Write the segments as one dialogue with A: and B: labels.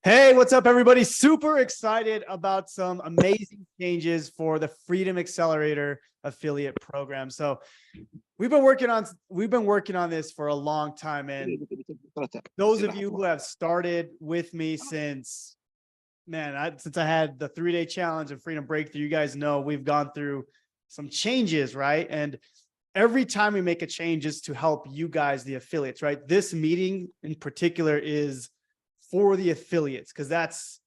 A: Hey, what's up, everybody? Super excited about some amazing changes for the Freedom Accelerator affiliate program. So we've been working on this for a long time, and those of you who have started with me since I had the 3-day challenge and Freedom Breakthrough, you guys know we've gone through some changes, right? And every time we make a change is to help you guys, the affiliates, right? This meeting in particular is for the affiliates, because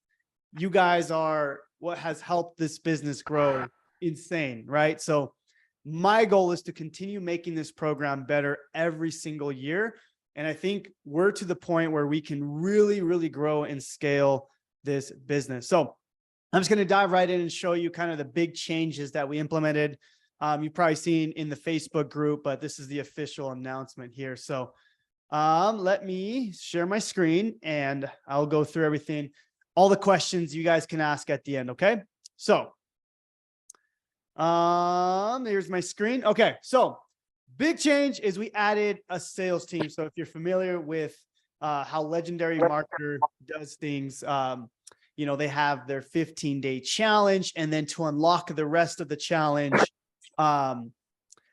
A: you guys are what has helped this business grow insane, right? So my goal is to continue making this program better every single year. And I think we're to the point where we can really, really grow and scale this business. So I'm just going to dive right in and show you kind of the big changes that we implemented. You've probably seen in the Facebook group, but this is the official announcement here. So let me share my screen and I'll go through everything, all the questions you guys can ask at the end. Okay. So, here's my screen. Okay. So big change is we added a sales team. So if you're familiar with, how Legendary Marketer does things, they have their 15-day challenge, and then to unlock the rest of the challenge,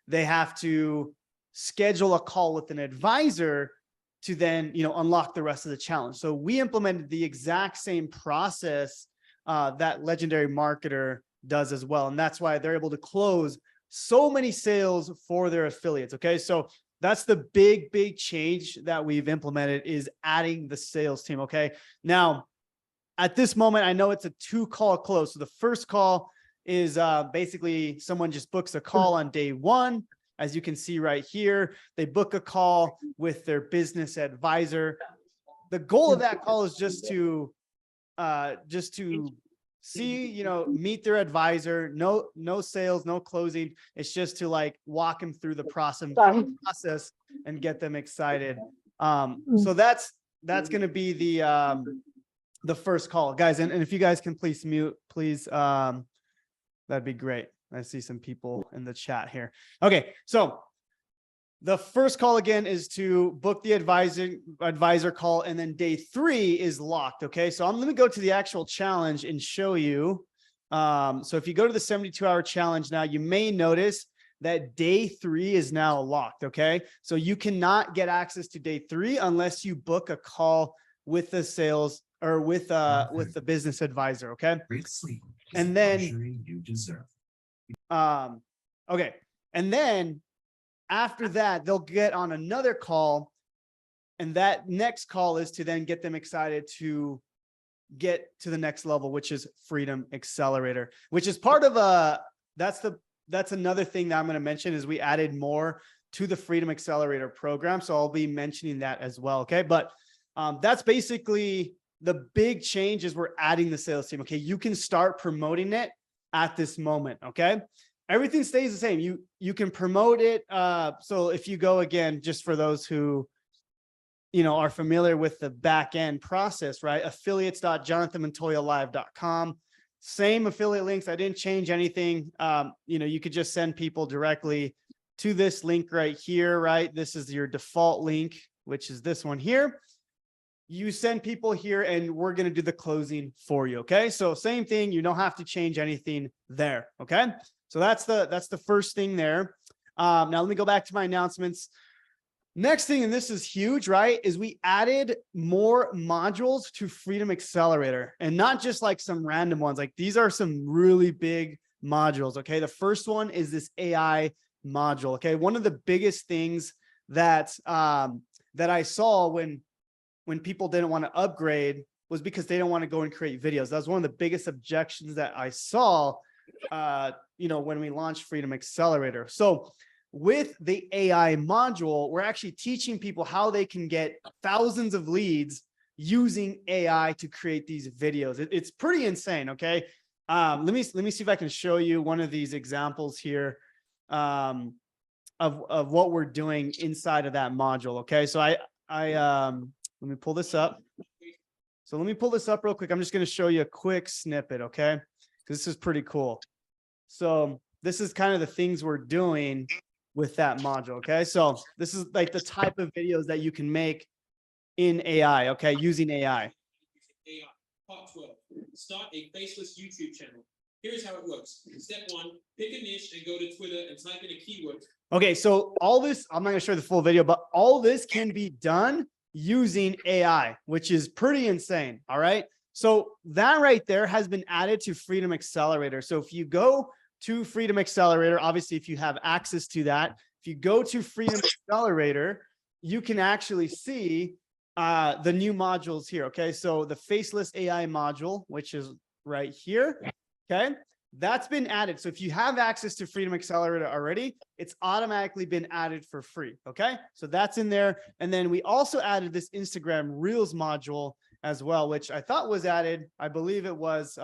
A: they have to schedule a call with an advisor to then, unlock the rest of the challenge. So we implemented the exact same process that Legendary Marketer does as well. And that's why they're able to close so many sales for their affiliates. Okay. So that's the big change that we've implemented, is adding the sales team. Okay. Now, at this moment, I know it's a 2-call close. So the first call is basically someone just books a call on day 1. As you can see right here, they book a call with their business advisor. The goal of that call is just to see, meet their advisor. No sales, no closing. It's just to walk them through the process and get them excited. So that's going to be the first call, guys. And if you guys can please mute, please, that'd be great. I see some people in the chat here. Okay, so the first call again is to book the advisor call, and then day 3 is locked. Okay, so I'm going to go to the actual challenge and show you. So if you go to the 72-hour challenge now, you may notice that day 3 is now locked. Okay, so you cannot get access to day 3 unless you book a call with the sales or with the business advisor. Okay,
B: Great sleep,
A: and then
B: you deserve.
A: Okay. And then after that, they'll get on another call. And that next call is to then get them excited to get to the next level, which is Freedom Accelerator, which is part of that's another thing that I'm going to mention, is we added more to the Freedom Accelerator program. So I'll be mentioning that as well. Okay. But that's basically the big change, is we're adding the sales team. Okay. You can start promoting it at this moment. Okay. Everything stays the same. You can promote it. So if you go again, just for those who, are familiar with the back end process, right? affiliates.jonathanmontoyalive.com. Same affiliate links. I didn't change anything. You could just send people directly to this link right here, right? This is your default link, which is this one here. You send people here and we're going to do the closing for you. Okay. So same thing. You don't have to change anything there. Okay. So that's the first thing there. Now let me go back to my announcements. Next thing, and this is huge, right, is we added more modules to Freedom Accelerator, and not just like some random ones. Like, these are some really big modules. Okay. The first one is this AI module. Okay. One of the biggest things that I saw when people didn't want to upgrade was because they don't want to go and create videos. That was one of the biggest objections that I saw, when we launched Freedom Accelerator. So with the AI module, we're actually teaching people how they can get thousands of leads using AI to create these videos. It's pretty insane. Okay. Let me see if I can show you one of these examples here, of what we're doing inside of that module. Okay. So let me pull this up. So let me pull this up real quick. I'm just going to show you a quick snippet. Okay. Because this is pretty cool. So this is kind of the things we're doing with that module. Okay. So this is like the type of videos that you can make in AI. Okay. Using AI.
B: Part 12. Start a faceless YouTube channel. Here's how it works. Step 1, pick a niche and go to Twitter and type in a keyword.
A: Okay, so all this, I'm not gonna show the full video, but all this can be done using AI, which is pretty insane. All right. So that right there has been added to Freedom Accelerator. So if you go to Freedom Accelerator, obviously, if you have access to that, if you go to Freedom Accelerator, you can actually see the new modules here. Okay. So the faceless AI module, which is right here. Okay. That's been added. So if you have access to Freedom Accelerator already, it's automatically been added for free. Okay. So that's in there. And then we also added this Instagram Reels module as well, which I thought was added. I believe it was.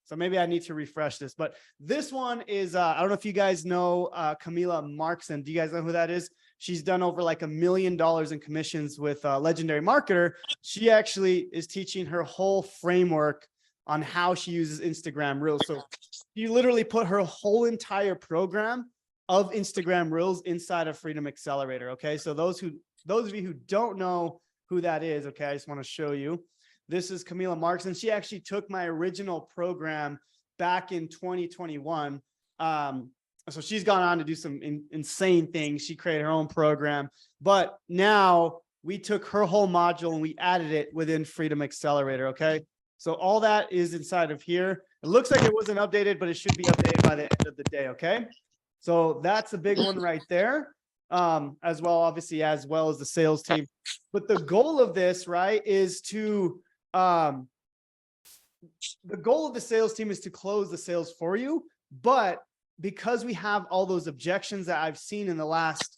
A: So maybe I need to refresh this, but this one is, I don't know if you guys know Camila Markson. Do you guys know who that is? She's done over like $1 million in commissions with Legendary Marketer. She actually is teaching her whole framework on how she uses Instagram Reels. So you literally put her whole entire program of Instagram Reels inside of Freedom Accelerator. Okay. So those of you who don't know who that is, okay, I just want to show you. This is Camila Marks, and she actually took my original program back in 2021. So she's gone on to do some insane things. She created her own program, but now we took her whole module and we added it within Freedom Accelerator. Okay. So all that is inside of here. It looks like it wasn't updated, but it should be updated by the end of the day. Okay. So that's a big one right there. As well, obviously, as well as the sales team. But the goal of this, right, is to, the goal of the sales team is to close the sales for you. But because we have all those objections that I've seen in the last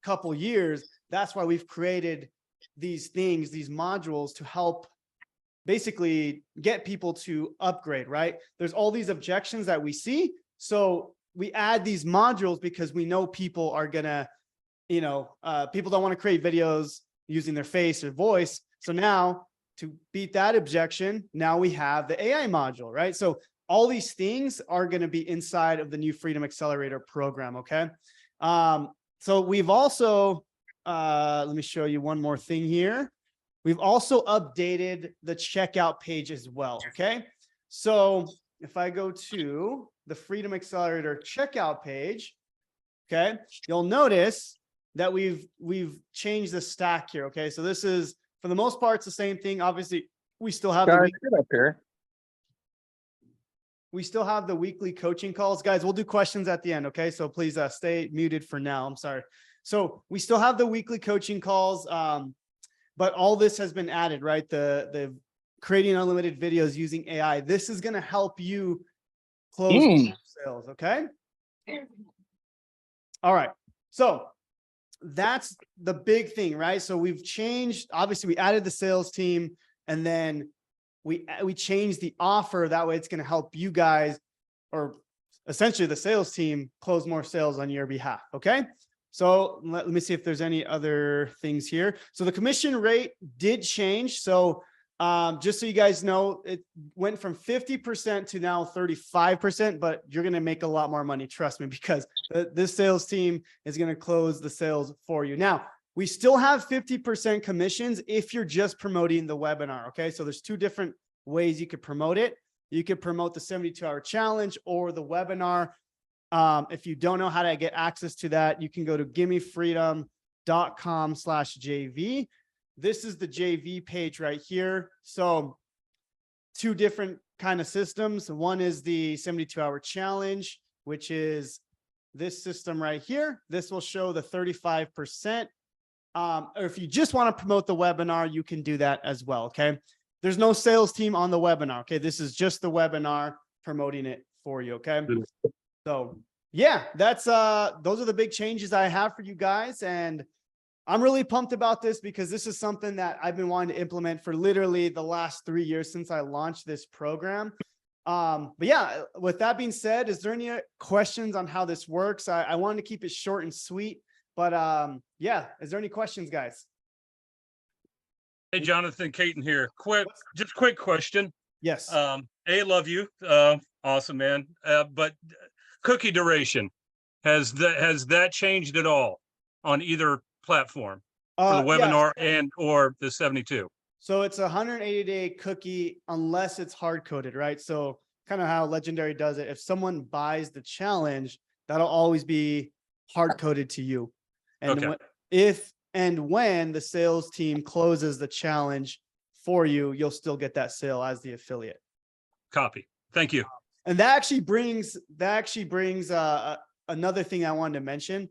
A: couple years, that's why we've created these things, these modules to help basically get people to upgrade, right? There's all these objections that we see. So we add these modules because we know people are gonna, people don't want to create videos using their face or voice. So now to beat that objection, now we have the AI module, right? So all these things are going to be inside of the new Freedom Accelerator program. Okay. So we've also, let me show you one more thing here. We've also updated the checkout page as well. Okay. So if I go to the Freedom Accelerator checkout page, okay, you'll notice that we've changed the stack here. Okay. So this is, for the most part, it's the same thing. Obviously, we still have the weekly coaching calls. Guys, we'll do questions at the end. Okay. So please stay muted for now. I'm sorry. So we still have the weekly coaching calls. But all this has been added, right? The creating unlimited videos using AI. This is going to help you close sales. Okay. All right. So that's the big thing, right? So we've changed, obviously we added the sales team, and then we changed the offer. That way it's going to help you guys, or essentially the sales team, close more sales on your behalf. Okay. So let me see if there's any other things here. So the commission rate did change. So just so you guys know, it went from 50% to now 35%, but you're going to make a lot more money. Trust me, because this sales team is going to close the sales for you. Now, we still have 50% commissions if you're just promoting the webinar. Okay. So there's two different ways you could promote it. You could promote the 72-hour challenge or the webinar. If you don't know how to get access to that, you can go to gimmefreedom.com/JV. This is the JV page right here. So two different kind of systems. One is the 72-hour challenge, which is this system right here. This will show the 35%. Or if you just want to promote the webinar, you can do that as well. Okay. There's no sales team on the webinar. Okay. This is just the webinar promoting it for you. Okay. So yeah, that's those are the big changes I have for you guys. And I'm really pumped about this because this is something that I've been wanting to implement for literally the last 3 years since I launched this program. But yeah, with that being said, is there any questions on how this works? I wanted to keep it short and sweet, but yeah, is there any questions, guys?
C: Hey, Jonathan, Caton here. Just quick question.
A: Yes.
C: I love you. Awesome, man. But cookie duration, has that changed at all on either platform for the webinar and or the 72?
A: So it's a 180-day cookie unless it's hard coded, right? So kind of how Legendary does it. If someone buys the challenge, that'll always be hard coded to you. And
C: Okay.
A: if and when the sales team closes the challenge for you, you'll still get that sale as the affiliate.
C: Copy. Thank you.
A: And that actually brings another thing I wanted to mention.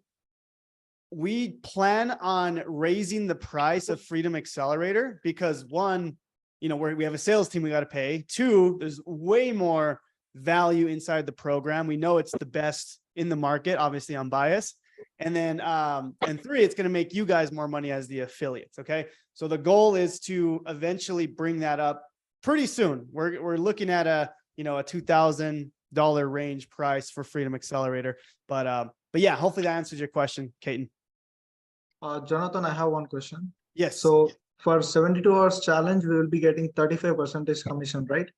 A: We plan on raising the price of Freedom Accelerator because one, we have a sales team we got to pay. Two, there's way more value inside the program. We know it's the best in the market. Obviously, I'm biased. And then, and three, it's going to make you guys more money as the affiliates. Okay. So the goal is to eventually bring that up pretty soon. We're looking at a $2,000 range price for Freedom Accelerator. But yeah, hopefully that answers your question, Kaiten.
D: Jonathan, I have one question.
A: Yes.
D: So for 72 hours challenge, we will be getting 35% commission, right?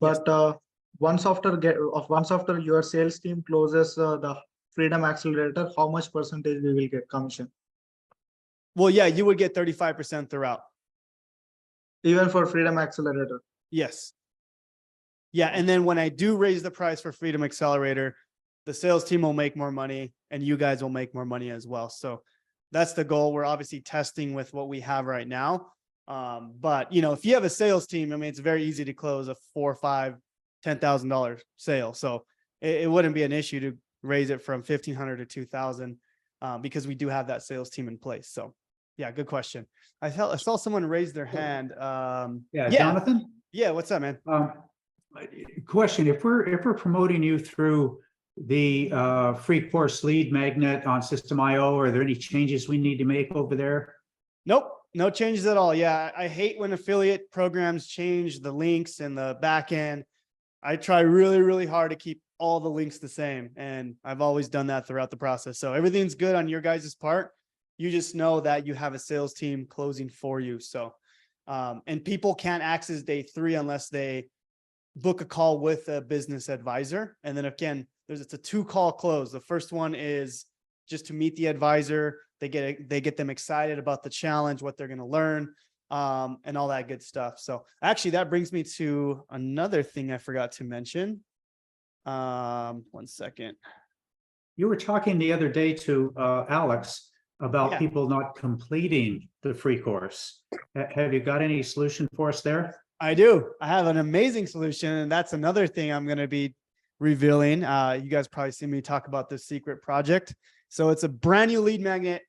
A: Yes.
D: But once after your sales team closes the Freedom Accelerator, how much percentage we will get commission?
A: Well, yeah, you would get 35% throughout.
D: Even for Freedom Accelerator.
A: Yes. Yeah. And then when I do raise the price for Freedom Accelerator, the sales team will make more money and you guys will make more money as well. So that's the goal. We're obviously testing with what we have right now. But if you have a sales team, I mean, it's very easy to close a $4,000, $5,000, $10,000 sale. So it wouldn't be an issue to raise it from 1,500 to 2,000 because we do have that sales team in place. So yeah, good question. I saw someone raise their hand.
E: Yeah, Jonathan?
A: Yeah, what's up, man?
E: Question, if we're promoting you through the free course lead magnet on System.io, are there any changes we need to make over there?
A: Nope, no changes at all. Yeah, I hate when affiliate programs change the links and the back end. I try really, really hard to keep all the links the same. And I've always done that throughout the process. So everything's good on your guys' part. You just know that you have a sales team closing for you. So, and people can't access day 3 unless they book a call with a business advisor. And then again, it's a 2-call close. The first one is just to meet the advisor. They get them excited about the challenge, what they're going to learn, and all that good stuff. So actually that brings me to another thing I forgot to mention. 1 second.
E: You were talking the other day to Alex about people not completing the free course. Have you got any solution for us there?
A: I do. I have an amazing solution. And that's another thing I'm going to be revealing. You guys probably see me talk about this secret project. So it's a brand new lead magnet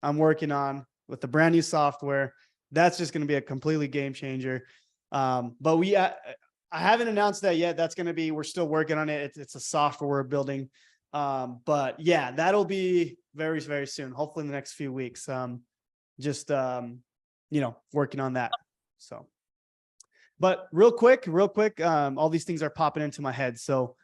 A: I'm working on with the brand new software. That's just going to be a completely game changer. But I haven't announced that yet. That's going to be, we're still working on it. It's a software we're building. But yeah, that'll be very, very soon. Hopefully in the next few weeks. Just working on that. So, but real quick, all these things are popping into my head. So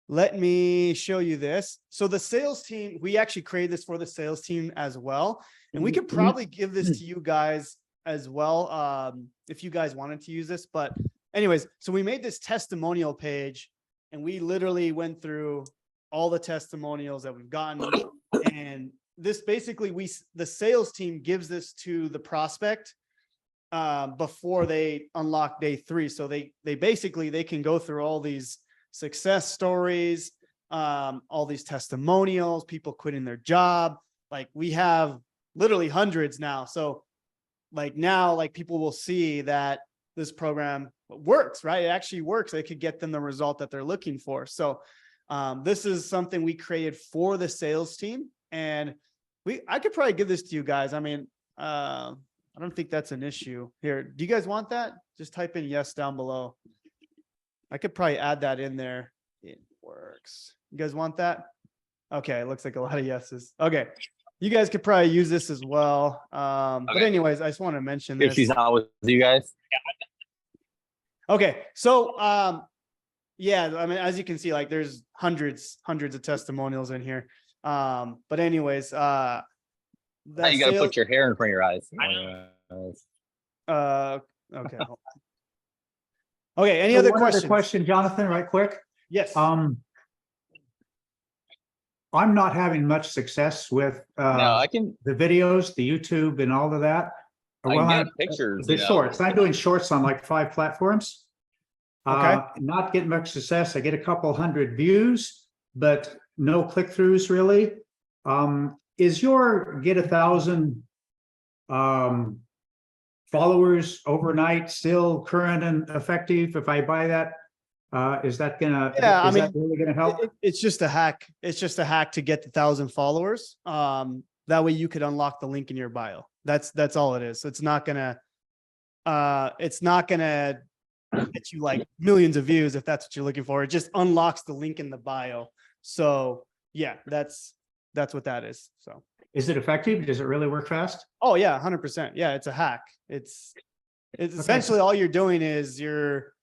A: let me show you this. So the sales team, we actually created this for the sales team as well. And we could probably give this to you guys as well. If you guys wanted to use this, but anyways, so we made this testimonial page and we literally went through all the testimonials that we've gotten. And this basically, the sales team gives this to the prospect before they unlock day 3. So they can go through all these success stories, all these testimonials, people quitting their job. Like we have literally hundreds now. So now people will see that this program works, right? It actually works. It could get them the result that they're looking for. So this is something we created for the sales team. And I could probably give this to you guys. I mean, I don't think that's an issue here. Do you guys want that? Just type in yes down below. I could probably add that in there. It works. You guys want that? Okay. It looks like a lot of yeses. Okay. You guys could probably use this as well. But anyways, I just want to mention this.
F: If she's not with you guys.
A: Okay. So, yeah, I mean, as you can see, there's hundreds of testimonials in here. But anyways,
F: You gotta put your hair in front of your eyes.
A: Okay. Okay. Any other questions?
E: Other question, Jonathan, right quick.
A: Yes.
E: I'm not having much success with
F: No, I can.
E: the videos, the YouTube and all of that.
F: Like,
E: Well,
F: get pictures,
E: the
F: you know.
E: shorts, I'm doing shorts on like 5 platforms.
A: Okay.
E: Not getting much success. I get a couple hundred views, but no click-throughs really. Is your get 1,000 followers overnight still current and effective? If I buy that, is that
A: Yeah, I
E: is that
A: mean,
E: really gonna help?
A: It's just a hack. It's just a hack to get the 1,000 followers. That way you could unlock the link in your bio. That's all it is. It's not gonna get you like millions of views if that's what you're looking for. It just unlocks the link in the bio. So yeah, that's what that is. So
E: Is it effective? Does it really work fast?
A: oh yeah, 100%. Yeah, it's a hack. It's essentially all you're doing is you're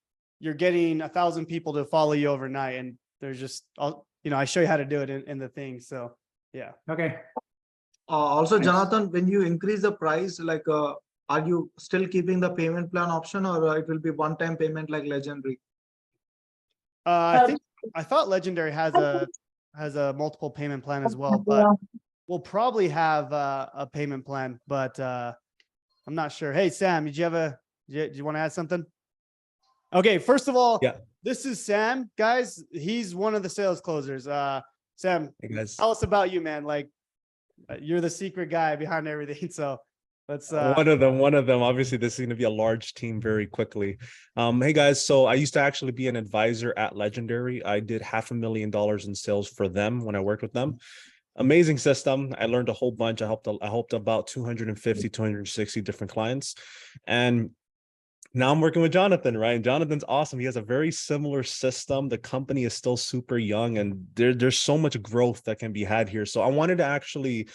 A: getting 1,000 people to follow you overnight, and there's just I show you how to do it in the thing. So yeah.
E: Okay.
D: Also,
E: Thanks.
D: Jonathan, when you increase the price, like, are you still keeping the payment plan option, or it will be one-time payment like Legendary?
A: I thought Legendary has a multiple payment plan as well, but we'll probably have a payment plan, but I'm not sure. Hey Sam, did you want to add something? Okay, first of all,
G: Yeah.
A: This is Sam, guys. He's one of the sales closers. Sam,
G: Hey guys.
A: tell us about you, man. Like, you're the secret guy behind everything. So let's
G: One of them. Obviously, this is going to be a large team very quickly. Hey guys, so I used to actually be an advisor at Legendary. I did $500,000 in sales for them when I worked with them. Amazing system. I learned a whole bunch. I helped about 250, 260 different clients. And now I'm working with Jonathan, right? And Jonathan's awesome. He has a very similar system. The company is still super young, and there's so much growth that can be had here. So I wanted to actually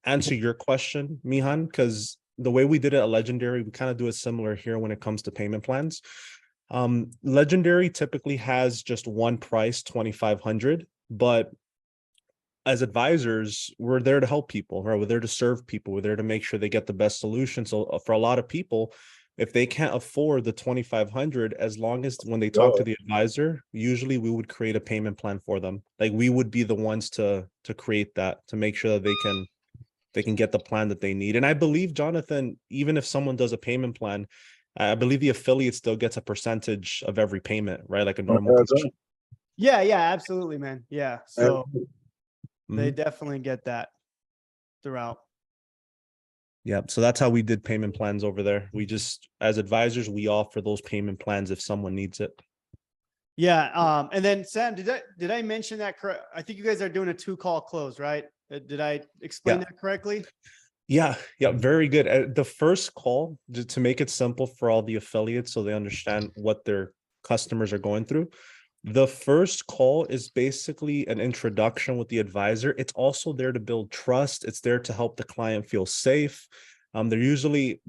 G: answer your question, Mihan, because the way we did it at Legendary, we kind of do it similar here when it comes to payment plans. Legendary typically has just one price, 2,500, but as advisors, we're there to help people, right? We're there to serve people. We're there to make sure they get the best solution. So for a lot of people, if they can't afford the 2,500, as long as when they talk to the advisor, usually we would create a payment plan for them. Like we would be the ones to create that, to make sure that they can get the plan that they need. And I believe, Jonathan, even if someone does a payment plan, I believe the affiliate still gets a percentage of every payment, right? Like a normal position.
A: yeah, absolutely, man. Yeah. So they
G: Mhm.
A: definitely get that throughout.
G: Yeah, so that's how we did payment plans over there. We just, as advisors, we offer those payment plans if someone needs it.
A: Yeah. And then Sam, did I mention that correct? I think you guys are doing a 2-call close, right? Did I explain that correctly?
G: Yeah, very good. The first call, to make it simple for all the affiliates so they understand what their customers are going through. The first call is basically an introduction with the advisor. It's also there to build trust. It's there to help the client feel safe. They're usually,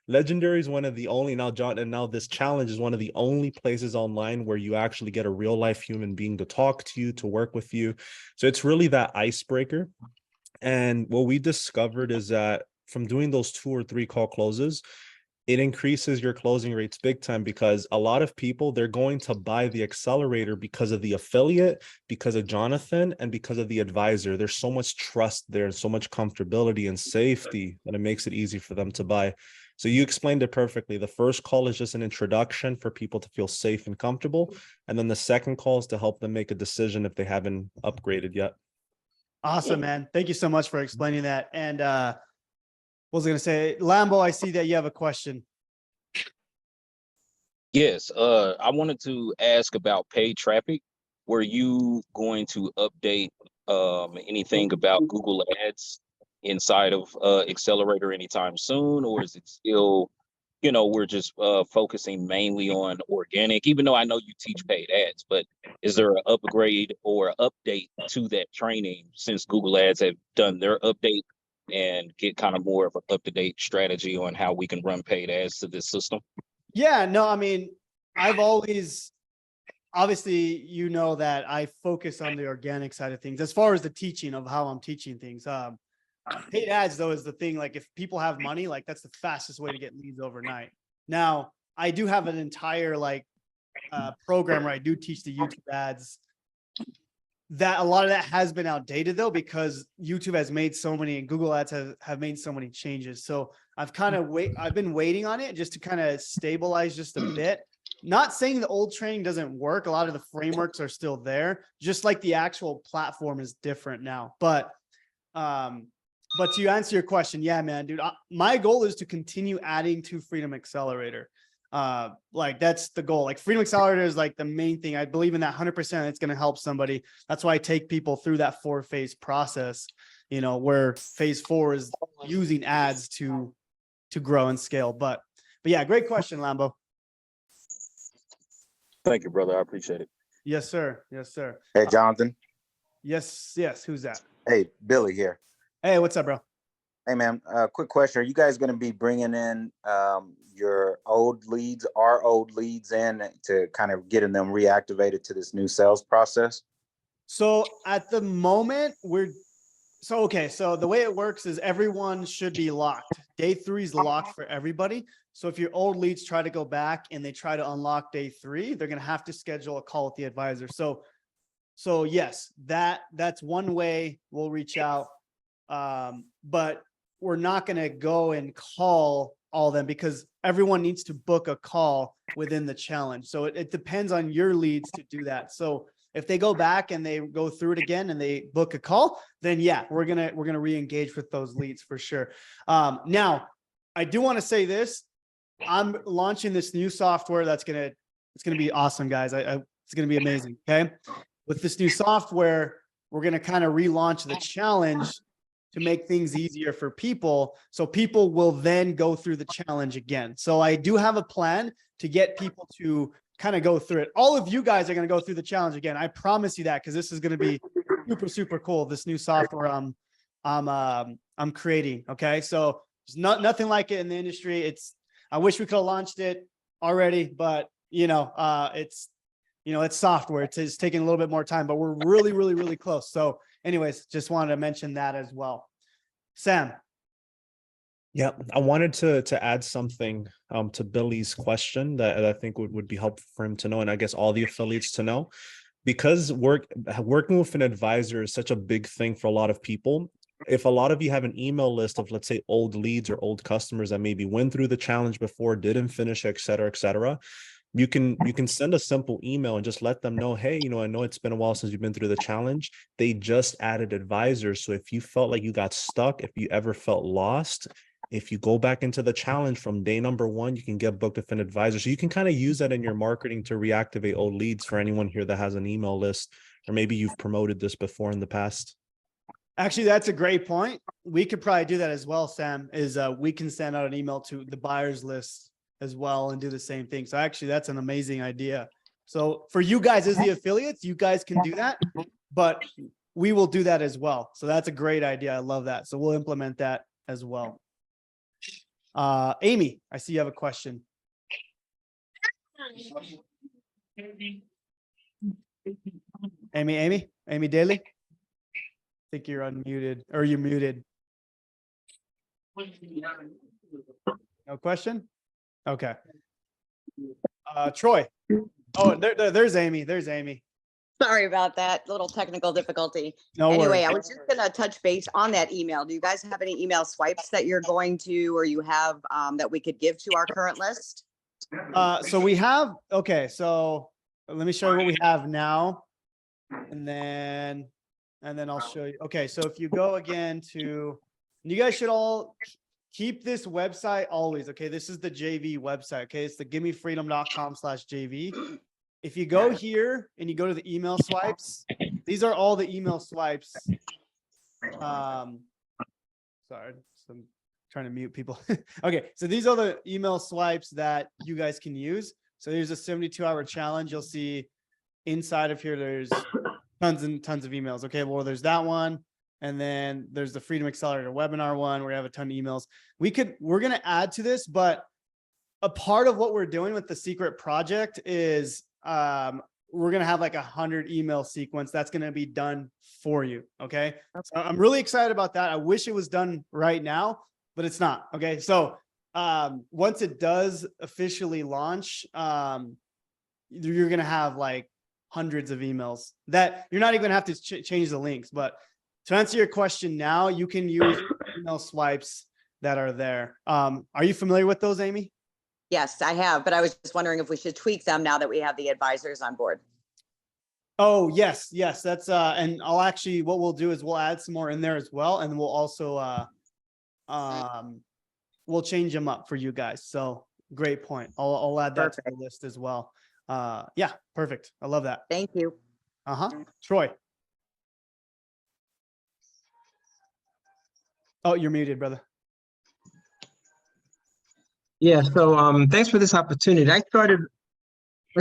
G: Legendary is one of the only, now this challenge is one of the only places online where you actually get a real life human being to talk to you, to work with you. So it's really that icebreaker. And what we discovered is that from doing those 2 or 3 call closes, it increases your closing rates big time, because a lot of people, they're going to buy the accelerator because of the affiliate, because of Jonathan, and because of the advisor. There's so much trust there and so much comfortability and safety that it makes it easy for them to buy. So you explained it perfectly. The first call is just an introduction for people to feel safe and comfortable. And then the second call is to help them make a decision if they haven't upgraded yet.
A: Awesome, man. Thank you so much for explaining that. And what was I going to say? Lambo, I see that you have a question.
H: Yes, I wanted to ask about paid traffic. Were you going to update anything about Google Ads inside of Accelerator anytime soon, or is it still, we're just focusing mainly on organic, even though I know you teach paid ads, but is there an upgrade or update to that training since Google Ads have done their update and get kind of more of an up-to-date strategy on how we can run paid ads to this system?
A: Yeah, no, I mean, I've always, obviously, that I focus on the organic side of things as far as the teaching of how I'm teaching things. Paid ads, though, is the thing. Like, if people have money, like, that's the fastest way to get leads overnight. Now, I do have an entire program where I do teach the YouTube ads. That a lot of that has been outdated, though, because YouTube has made so many, and Google Ads have made so many changes. So I've been waiting on it just to kind of stabilize just a bit. Not saying the old training doesn't work. A lot of the frameworks are still there, just like the actual platform is different now. But to answer your question, yeah, man, dude, my goal is to continue adding to Freedom Accelerator. Like that's the goal. Like Freedom Accelerator is like the main thing. I believe in that 100%. It's going to help somebody. That's why I take people through that 4-phase process, you know, where phase 4 is using ads to grow and scale. But yeah, great question, Lambo.
H: Thank you, brother. I appreciate it.
A: Yes, sir. Yes, sir.
I: Hey, Jonathan.
A: Yes. Who's that?
I: Hey, Billy here.
A: Hey, what's up, bro?
I: Hey, man. Quick question. Are you guys going to be bringing in your old leads in to kind of getting them reactivated to this new sales process?
A: So at the moment so the way it works is everyone should be locked. Day 3 is locked for everybody. So if your old leads try to go back and they try to unlock day 3, they're going to have to schedule a call with the advisor. So yes, that's one way we'll reach out. But we're not going to go and call all of them because everyone needs to book a call within the challenge. So it depends on your leads to do that. So if they go back and they go through it again and they book a call, then yeah, we're gonna re-engage with those leads for sure. Now, I do want to say this: I'm launching this new software it's gonna be awesome, guys. It's gonna be amazing. Okay, with this new software, we're gonna kind of relaunch the challenge to make things easier for people, so people will then go through the challenge again. So I do have a plan to get people to kind of go through it. All of you guys are going to go through the challenge again. I promise you that, because this is going to be super, super cool. This new software I'm creating. Okay. So there's nothing like it in the industry. I wish we could have launched it already, but it's software. It's taking a little bit more time, but we're really, really, really close. So anyways, just wanted to mention that as well. Sam.
G: Yeah, I wanted to add something to Billy's question that I think would be helpful for him to know, and I guess all the affiliates to know, because working with an advisor is such a big thing for a lot of people. If a lot of you have an email list of, let's say, old leads or old customers that maybe went through the challenge before, didn't finish, et cetera, you can send a simple email and just let them know, hey, I know it's been a while since you've been through the challenge. They just added advisors. So if you felt like you got stuck, if you ever felt lost, if you go back into the challenge from day number 1, you can get booked with an advisor. So you can kind of use that in your marketing to reactivate old leads for anyone here that has an email list, or maybe you've promoted this before in the past.
A: Actually, that's a great point. We could probably do that as well, Sam, we can send out an email to the buyers list as well and do the same thing. So actually, that's an amazing idea. So for you guys as the affiliates, you guys can do that, but we will do that as well. So that's a great idea. I love that. So we'll implement that as well. Amy, I see you have a question. Amy Daly. I think you're unmuted, or you're muted. No question? Okay. Troy. Oh, there's Amy.
J: Sorry about that little technical difficulty.
A: No
J: Anyway,
A: worries.
J: I was just going to touch base on that email. Do you guys have any email swipes that you're going to, or you have that we could give to our current list?
A: So we have, okay, so let me show you what we have now. And then I'll show you. Okay, so if you go again to, you guys should all keep this website always. Okay, this is the JV website. Okay, it's the gimmefreedom.com/JV. If you go here and you go to the email swipes, these are all the email swipes. Sorry, so I'm trying to mute people. Okay, so these are the email swipes that you guys can use. So there's a 72-hour challenge. You'll see inside of here, there's tons and tons of emails. Okay, well, there's that one. And then there's the Freedom Accelerator webinar one where we have a ton of emails. We're going to add to this, but a part of what we're doing with the secret project is we're going to have like 100 email sequence that's going to be done for you. Okay. So I'm really excited about that. I wish it was done right now, but it's not. Okay. So once it does officially launch, you're going to have like hundreds of emails that you're not even going to have to change the links. But to answer your question now, you can use email swipes that are there. Are you familiar with those, Amy?
J: Yes, I have, but I was just wondering if we should tweak them now that we have the advisors on board.
A: Oh, yes, yes. That's and I'll actually, what we'll do is we'll add some more in there as well. And we'll also we'll change them up for you guys. So great point. I'll add that to the list as well. Yeah, perfect. I love that.
J: Thank you.
A: Troy. Oh, you're muted, brother.
K: Yeah, so thanks for this opportunity. I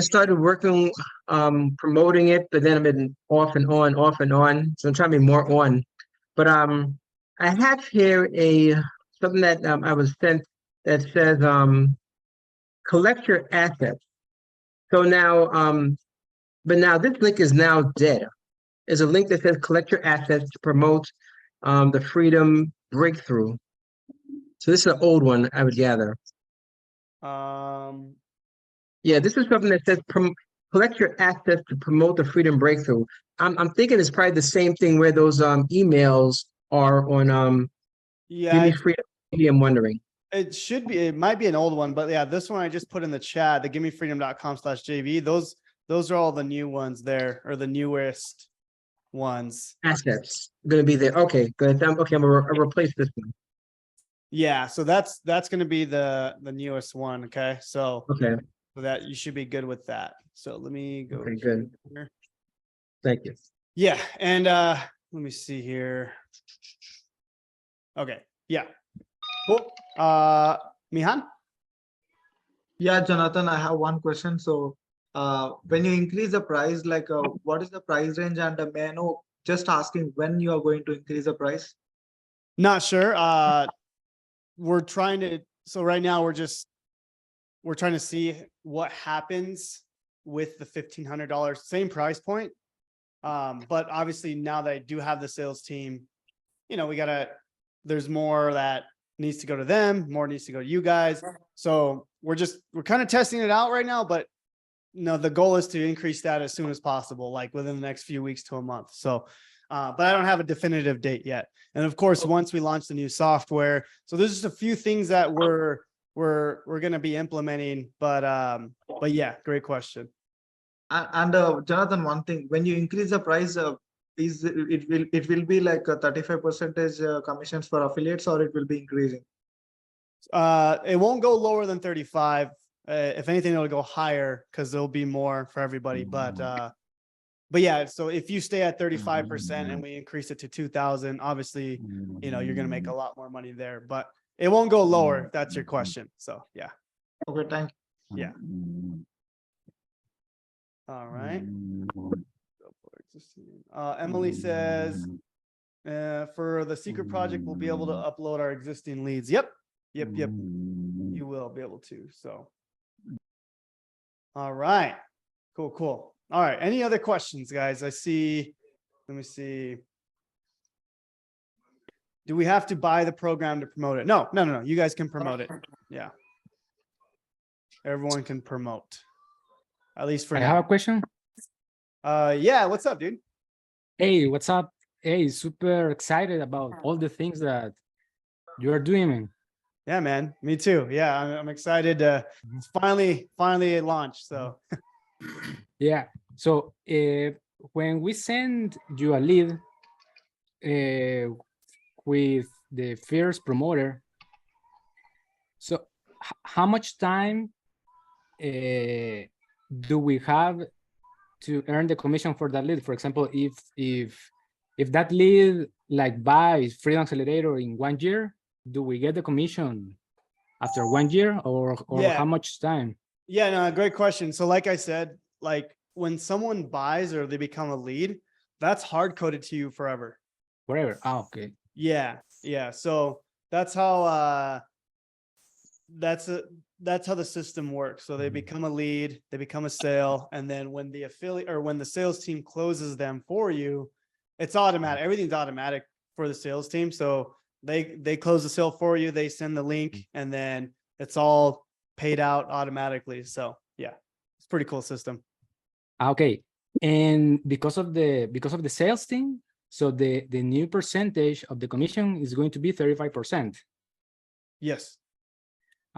K: started working promoting it, but then I've been off and on, off and on. So I'm trying to be more on. But I have here something that I was sent that says collect your assets. So now but now this link is now dead. There's a link that says collect your assets to promote the Freedom Breakthrough. So this is an old one, I would gather. Yeah, this is something that says collect your assets to promote the Freedom Breakthrough. I'm thinking it's probably the same thing where those emails are on
A: Yeah,
K: Give Me Freedom. Maybe I'm wondering.
A: it should be, it might be an old one, but yeah, this one I just put in the chat, the givemefreedom.com/JV. Those are all the new ones there, or the newest ones.
K: Assets gonna be there. Okay, good. Okay, I'm gonna replace this one.
A: Yeah, so that's going to be the newest one. Okay, so
K: Okay,
A: so that you should be good with that. So let me go.
K: okay, good.
A: Here.
K: Thank you.
A: Yeah, and let me see here. Okay, yeah, cool. Mihan.
D: Yeah, Jonathan, I have one question. So when you increase the price, like what is the price range, and may I know, just asking when you are going to increase the price?
A: Not sure. We're trying to, so right now we're trying to see what happens with the $1,500, same price point. But obviously now that I do have the sales team, you know, there's more that needs to go to them, more needs to go to you guys. So we're kind of testing it out right now, but no, the goal is to increase that as soon as possible, like within the next few weeks to a month. So, but I don't have a definitive date yet. And of course, once we launch the new software, so there's just a few things that we're going to be implementing, but yeah, great question.
D: And Jonathan, one thing, when you increase the price, it will be like a 35% commissions for affiliates, or it will be increasing?
A: It won't go lower than 35. If anything, it'll go higher because there'll be more for everybody. But yeah, so if you stay at 35% and we increase it to 2,000, obviously, you know, you're going to make a lot more money there, but it won't go lower. If that's your question. So yeah.
D: Okay, thank you.
A: Yeah. All right. Emily says, for the secret project, we'll be able to upload our existing leads. Yep. You will be able to. So. All right. Cool. All right. Any other questions, guys? let me see. Do we have to buy the program to promote it? No. You guys can promote it. Yeah. Everyone can promote. At least for
L: I
A: now.
L: have a question.
A: Yeah. What's up, dude?
L: Hey, what's up? Hey, super excited about all the things that you're doing, man.
A: Yeah, man. Me too. Yeah, I'm excited to finally launch. So
L: yeah. So when we send you a lead with the first promoter, so how much time do we have to earn the commission for that lead? For example, if that lead like buys Freedom Accelerator in 1 year, do we get the commission after 1 year, or
A: yeah.
L: How much time?
A: Yeah, no, great question. So like I said, like when someone buys or they become a lead, that's hard coded to you forever.
L: Forever. Oh, okay.
A: Yeah. So that's how that's how the system works. So they become a lead, they become a sale, and then when the affiliate or when the sales team closes them for you, it's automatic. Everything's automatic for the sales team. So they close the sale for you, they send the link, and then it's all paid out automatically. So yeah, it's a pretty cool system.
L: Okay. And because of the sales team, so the new percentage of the commission is going to be 35%.
A: Yes.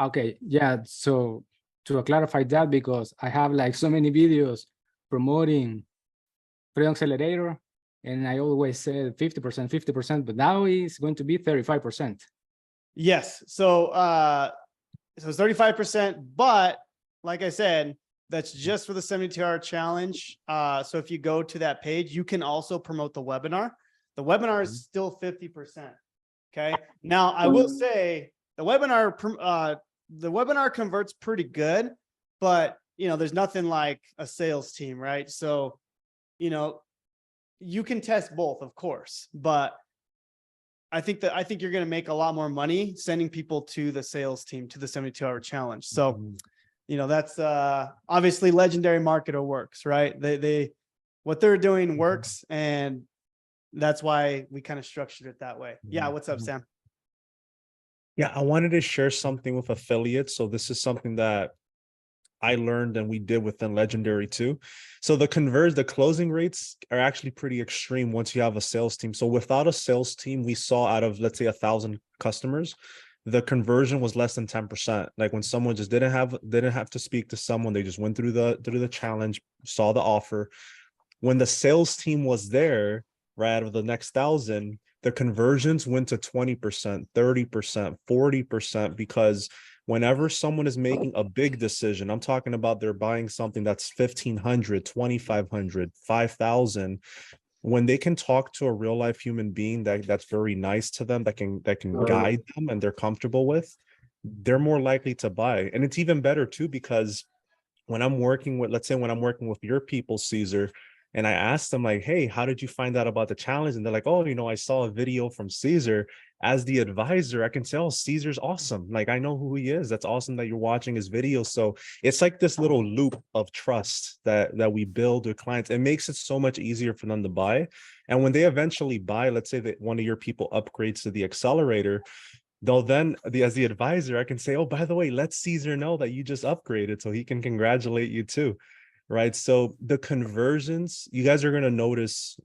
L: Okay, yeah. So to clarify that, because I have like so many videos promoting Freedom Accelerator, and I always said 50%, 50%, but now it's going to be 35%.
A: Yes. So so it's 35%, but like I said, that's just for the 72-hour challenge. So if you go to that page, you can also promote the webinar. The webinar is still 50%. Okay. Now I will say the webinar converts pretty good, but you know, there's nothing like a sales team, right? So, you know, you can test both, of course, but I think you're going to make a lot more money sending people to the sales team, to the 72-hour challenge. So, you know, that's obviously Legendary Marketer works, right? They what they're doing works, and that's why we kind of structured it that way. Yeah. What's up, Sam?
G: Yeah, I wanted to share something with affiliates. So this is something that I learned and we did within Legendary too. So the closing rates are actually pretty extreme once you have a sales team. So without a sales team, we saw out of, let's say, 1,000 customers, the conversion was less than 10%. Like when someone just didn't have to speak to someone, they just went through the challenge, saw the offer. When the sales team was there, right, out of the next 1,000, the conversions went to 20%, 30%, 40%, because whenever someone is making a big decision, I'm talking about they're buying something that's 1,500, 2,500, 5,000. When they can talk to a real life human being that's very nice to them, that can guide them and they're comfortable with, they're more likely to buy. And it's even better too, because when I'm working with, let's say when I'm working with your people, Caesar, and I asked them like, hey, how did you find out about the challenge? And they're like, oh, you know, I saw a video from Caesar. As the advisor, I can say, oh, Caesar's awesome. Like, I know who he is. That's awesome that you're watching his video. So it's like this little loop of trust that we build with clients. It makes it so much easier for them to buy. And when they eventually buy, let's say that one of your people upgrades to the accelerator, they'll then, as the advisor, I can say, oh, by the way, let Caesar know that you just upgraded so he can congratulate you too. Right. So the conversions, you guys are going to notice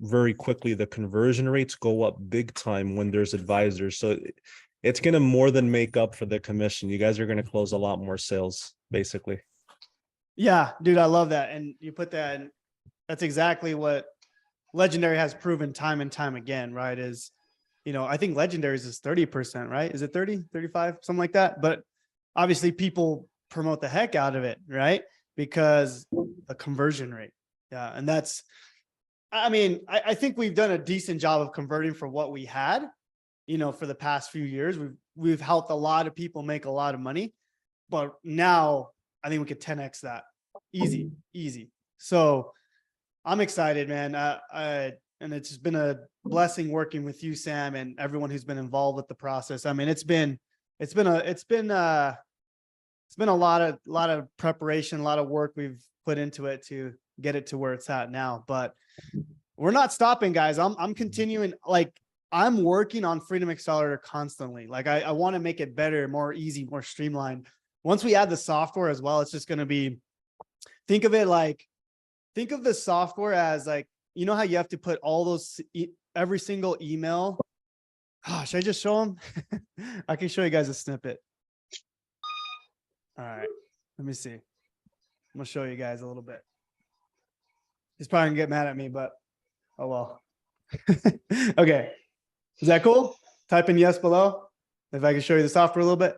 G: very quickly, the conversion rates go up big time when there's advisors. So it's going to more than make up for the commission. You guys are going to close a lot more sales, basically.
A: Yeah, dude, I love that. And you put that in, that's exactly what Legendary has proven time and time again, right? Is, you know, I think Legendary's is 30%, right? Is it 30, 35, something like that? But obviously people promote the heck out of it, right? Because the conversion rate. Yeah. And that's, I mean, I think we've done a decent job of converting for what we had, you know, for the past few years. We've helped a lot of people make a lot of money, but now I think we could 10x that. Easy. So I'm excited, man. And it's been a blessing working with you, Sam, and everyone who's been involved with the process. I mean, it's been a lot of preparation, a lot of work we've put into it to get it to where it's at now, but we're not stopping, guys. I'm continuing. Like, I'm working on Freedom Accelerator constantly. Like I want to make it better, more easy, more streamlined. Once we add the software as well, it's just going to be, think of the software as like, you know how you have to put all those, every single email. Oh, should I just show them? I can show you guys a snippet. All right, let me see. I'm gonna show you guys a little bit. He's probably gonna get mad at me, but oh well. Okay, is that cool? Type in yes below if I can show you the software a little bit.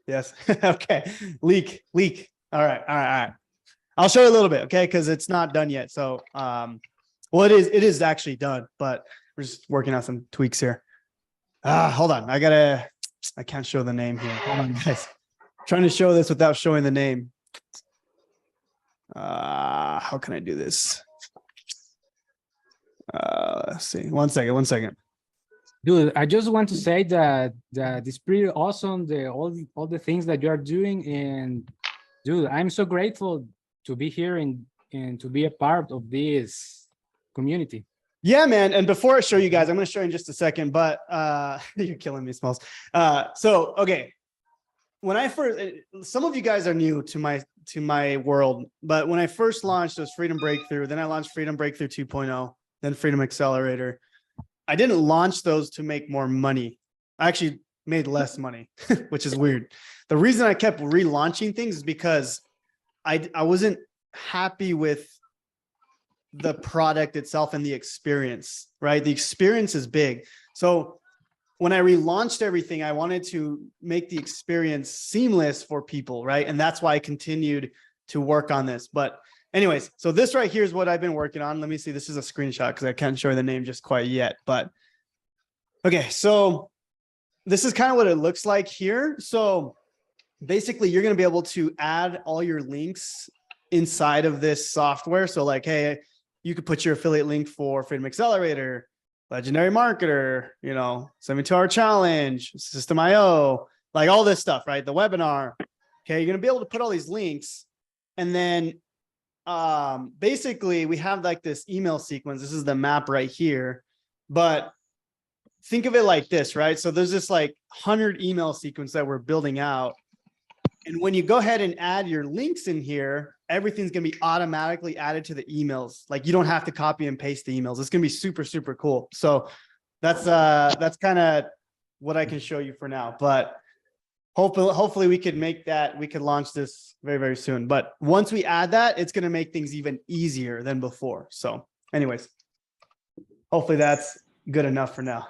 A: Yes. Okay. Leak. All right. I'll show you a little bit, okay? Because it's not done yet. So, well, it is actually done, but we're just working on some tweaks here. Hold on. I can't show the name here. Hold on, guys. Trying to show this without showing the name. How can I do this? Let's see. One second.
L: Dude, I just want to say that it's pretty awesome, all the things that you are doing. And dude, I'm so grateful to be here and to be a part of this community.
A: Yeah, man. And before I show you guys, I'm going to show you in just a second, but you're killing me, Smalls. So, okay. When I first, some of you guys are new to my world, but when I first launched, it was Freedom Breakthrough. Then I launched Freedom Breakthrough 2.0, then Freedom Accelerator. I didn't launch those to make more money. I actually made less money, which is weird. The reason I kept relaunching things is because I wasn't happy with the product itself and the experience, right? The experience is big. So when I relaunched everything, I wanted to make the experience seamless for people, right? And that's why I continued to work on this. But anyways, so this right here is what I've been working on. Let me see. This is a screenshot because I can't show you the name just quite yet. But okay, so this is kind of what it looks like here. So basically, you're going to be able to add all your links inside of this software. So like, hey, you could put your affiliate link for Freedom Accelerator, Legendary Marketer, 72-hour challenge, System.io, like all this stuff, right? The webinar. Okay, you're going to be able to put all these links. And then basically, we have like this email sequence. This is the map right here. But think of it like this, right? So there's this like 100 email sequence that we're building out. And when you go ahead and add your links in here, everything's going to be automatically added to the emails. Like you don't have to copy and paste the emails. It's going to be super, super cool. So that's kind of what I can show you for now, but hopefully we could launch this very, very soon. But once we add that, it's going to make things even easier than before. So anyways, hopefully that's good enough for now.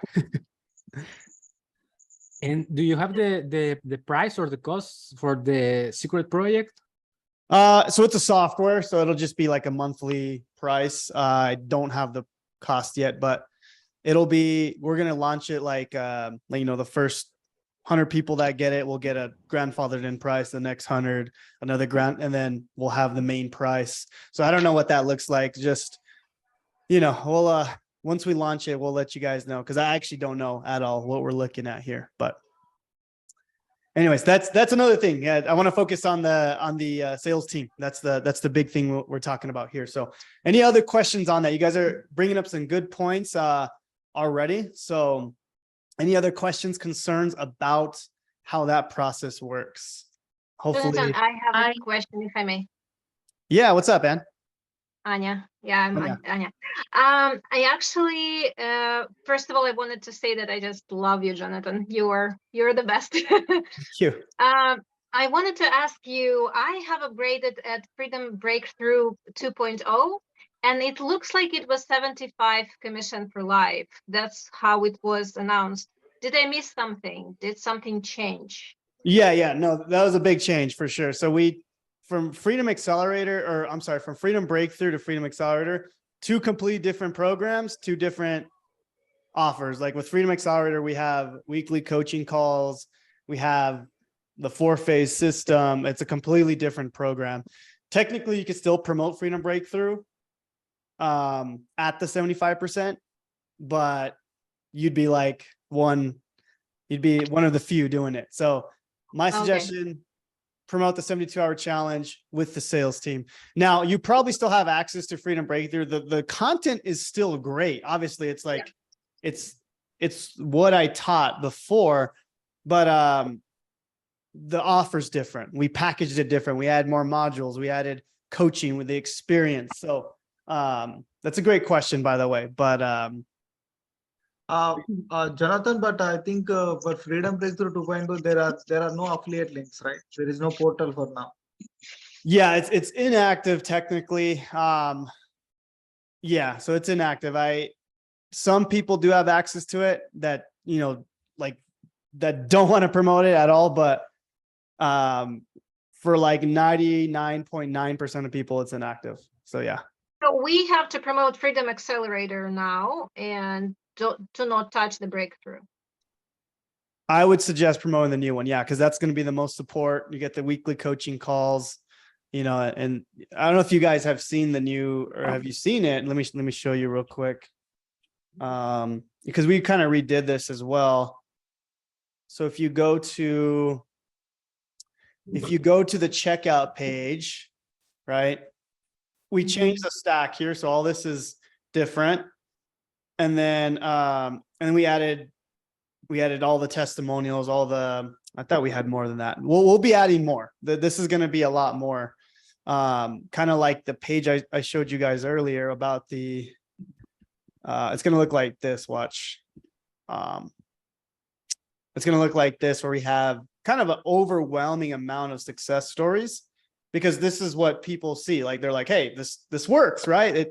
L: And do you have the price or the cost for the secret project?
A: So it's a software, so it'll just be like a monthly price. I don't have the cost yet, but we're going to launch it like the first 100 people that get it will get a grandfathered in price, the next 100, another and then we'll have the main price. So I don't know what that looks like. Just, we'll, once we launch it, we'll let you guys know. Cause I actually don't know at all what we're looking at here, but anyways, that's another thing. Yeah, I want to focus on the sales team. That's the big thing we're talking about here. So any other questions on that? You guys are bringing up some good points already. So any other questions, concerns about how that process works? Hopefully.
M: Jonathan, I have a question, if I may.
A: Yeah. What's up, Ann?
M: Anya. Yeah, I'm
A: Anya.
M: Anya. I actually, first of all, I wanted to say that I just love you, Jonathan. You're the best.
A: Thank you.
M: I wanted to ask you, I have upgraded at Freedom Breakthrough 2.0, and it looks like it was 75 commission for live. That's how it was announced. Did I miss something? Did something change?
A: Yeah. No, that was a big change for sure. So from Freedom Breakthrough to Freedom Accelerator, two completely different programs, two different offers. Like with Freedom Accelerator, we have weekly coaching calls. We have the 4-phase system. It's a completely different program. Technically, you could still promote Freedom Breakthrough at the 75%, but you'd be one of the few doing it. So my suggestion, promote the 72-hour challenge with the sales team. Now, you probably still have access to Freedom Breakthrough. The content is still great. Obviously, it's like, it's what I taught before, but the offer's different. We packaged it different. We add more modules. We added coaching with the experience. So that's a great question, by the way. But
D: Jonathan, but I think for Freedom Breakthrough 2.0, there are no affiliate links, right? There is no portal for now.
A: Yeah, it's inactive technically. Yeah, so it's inactive. Some people do have access to it that that don't want to promote it at all, but for like 99.9% of people, it's inactive. So yeah.
M: So we have to promote Freedom Accelerator now and do not touch the Breakthrough.
A: I would suggest promoting the new one. Yeah, because that's going to be the most support. You get the weekly coaching calls, and I don't know if you guys have seen the new, or have you seen it? Let me show you real quick. Because we kind of redid this as well. So if you go to the checkout page, right? We changed the stack here. So all this is different. And then we added all the testimonials, I thought we had more than that. We'll be adding more. This is going to be a lot more, kind of like the page I showed you guys earlier about it's going to look like this. Watch. it's going to look like this, where we have kind of an overwhelming amount of success stories, because this is what people see. Like, they're like, hey, this works, right?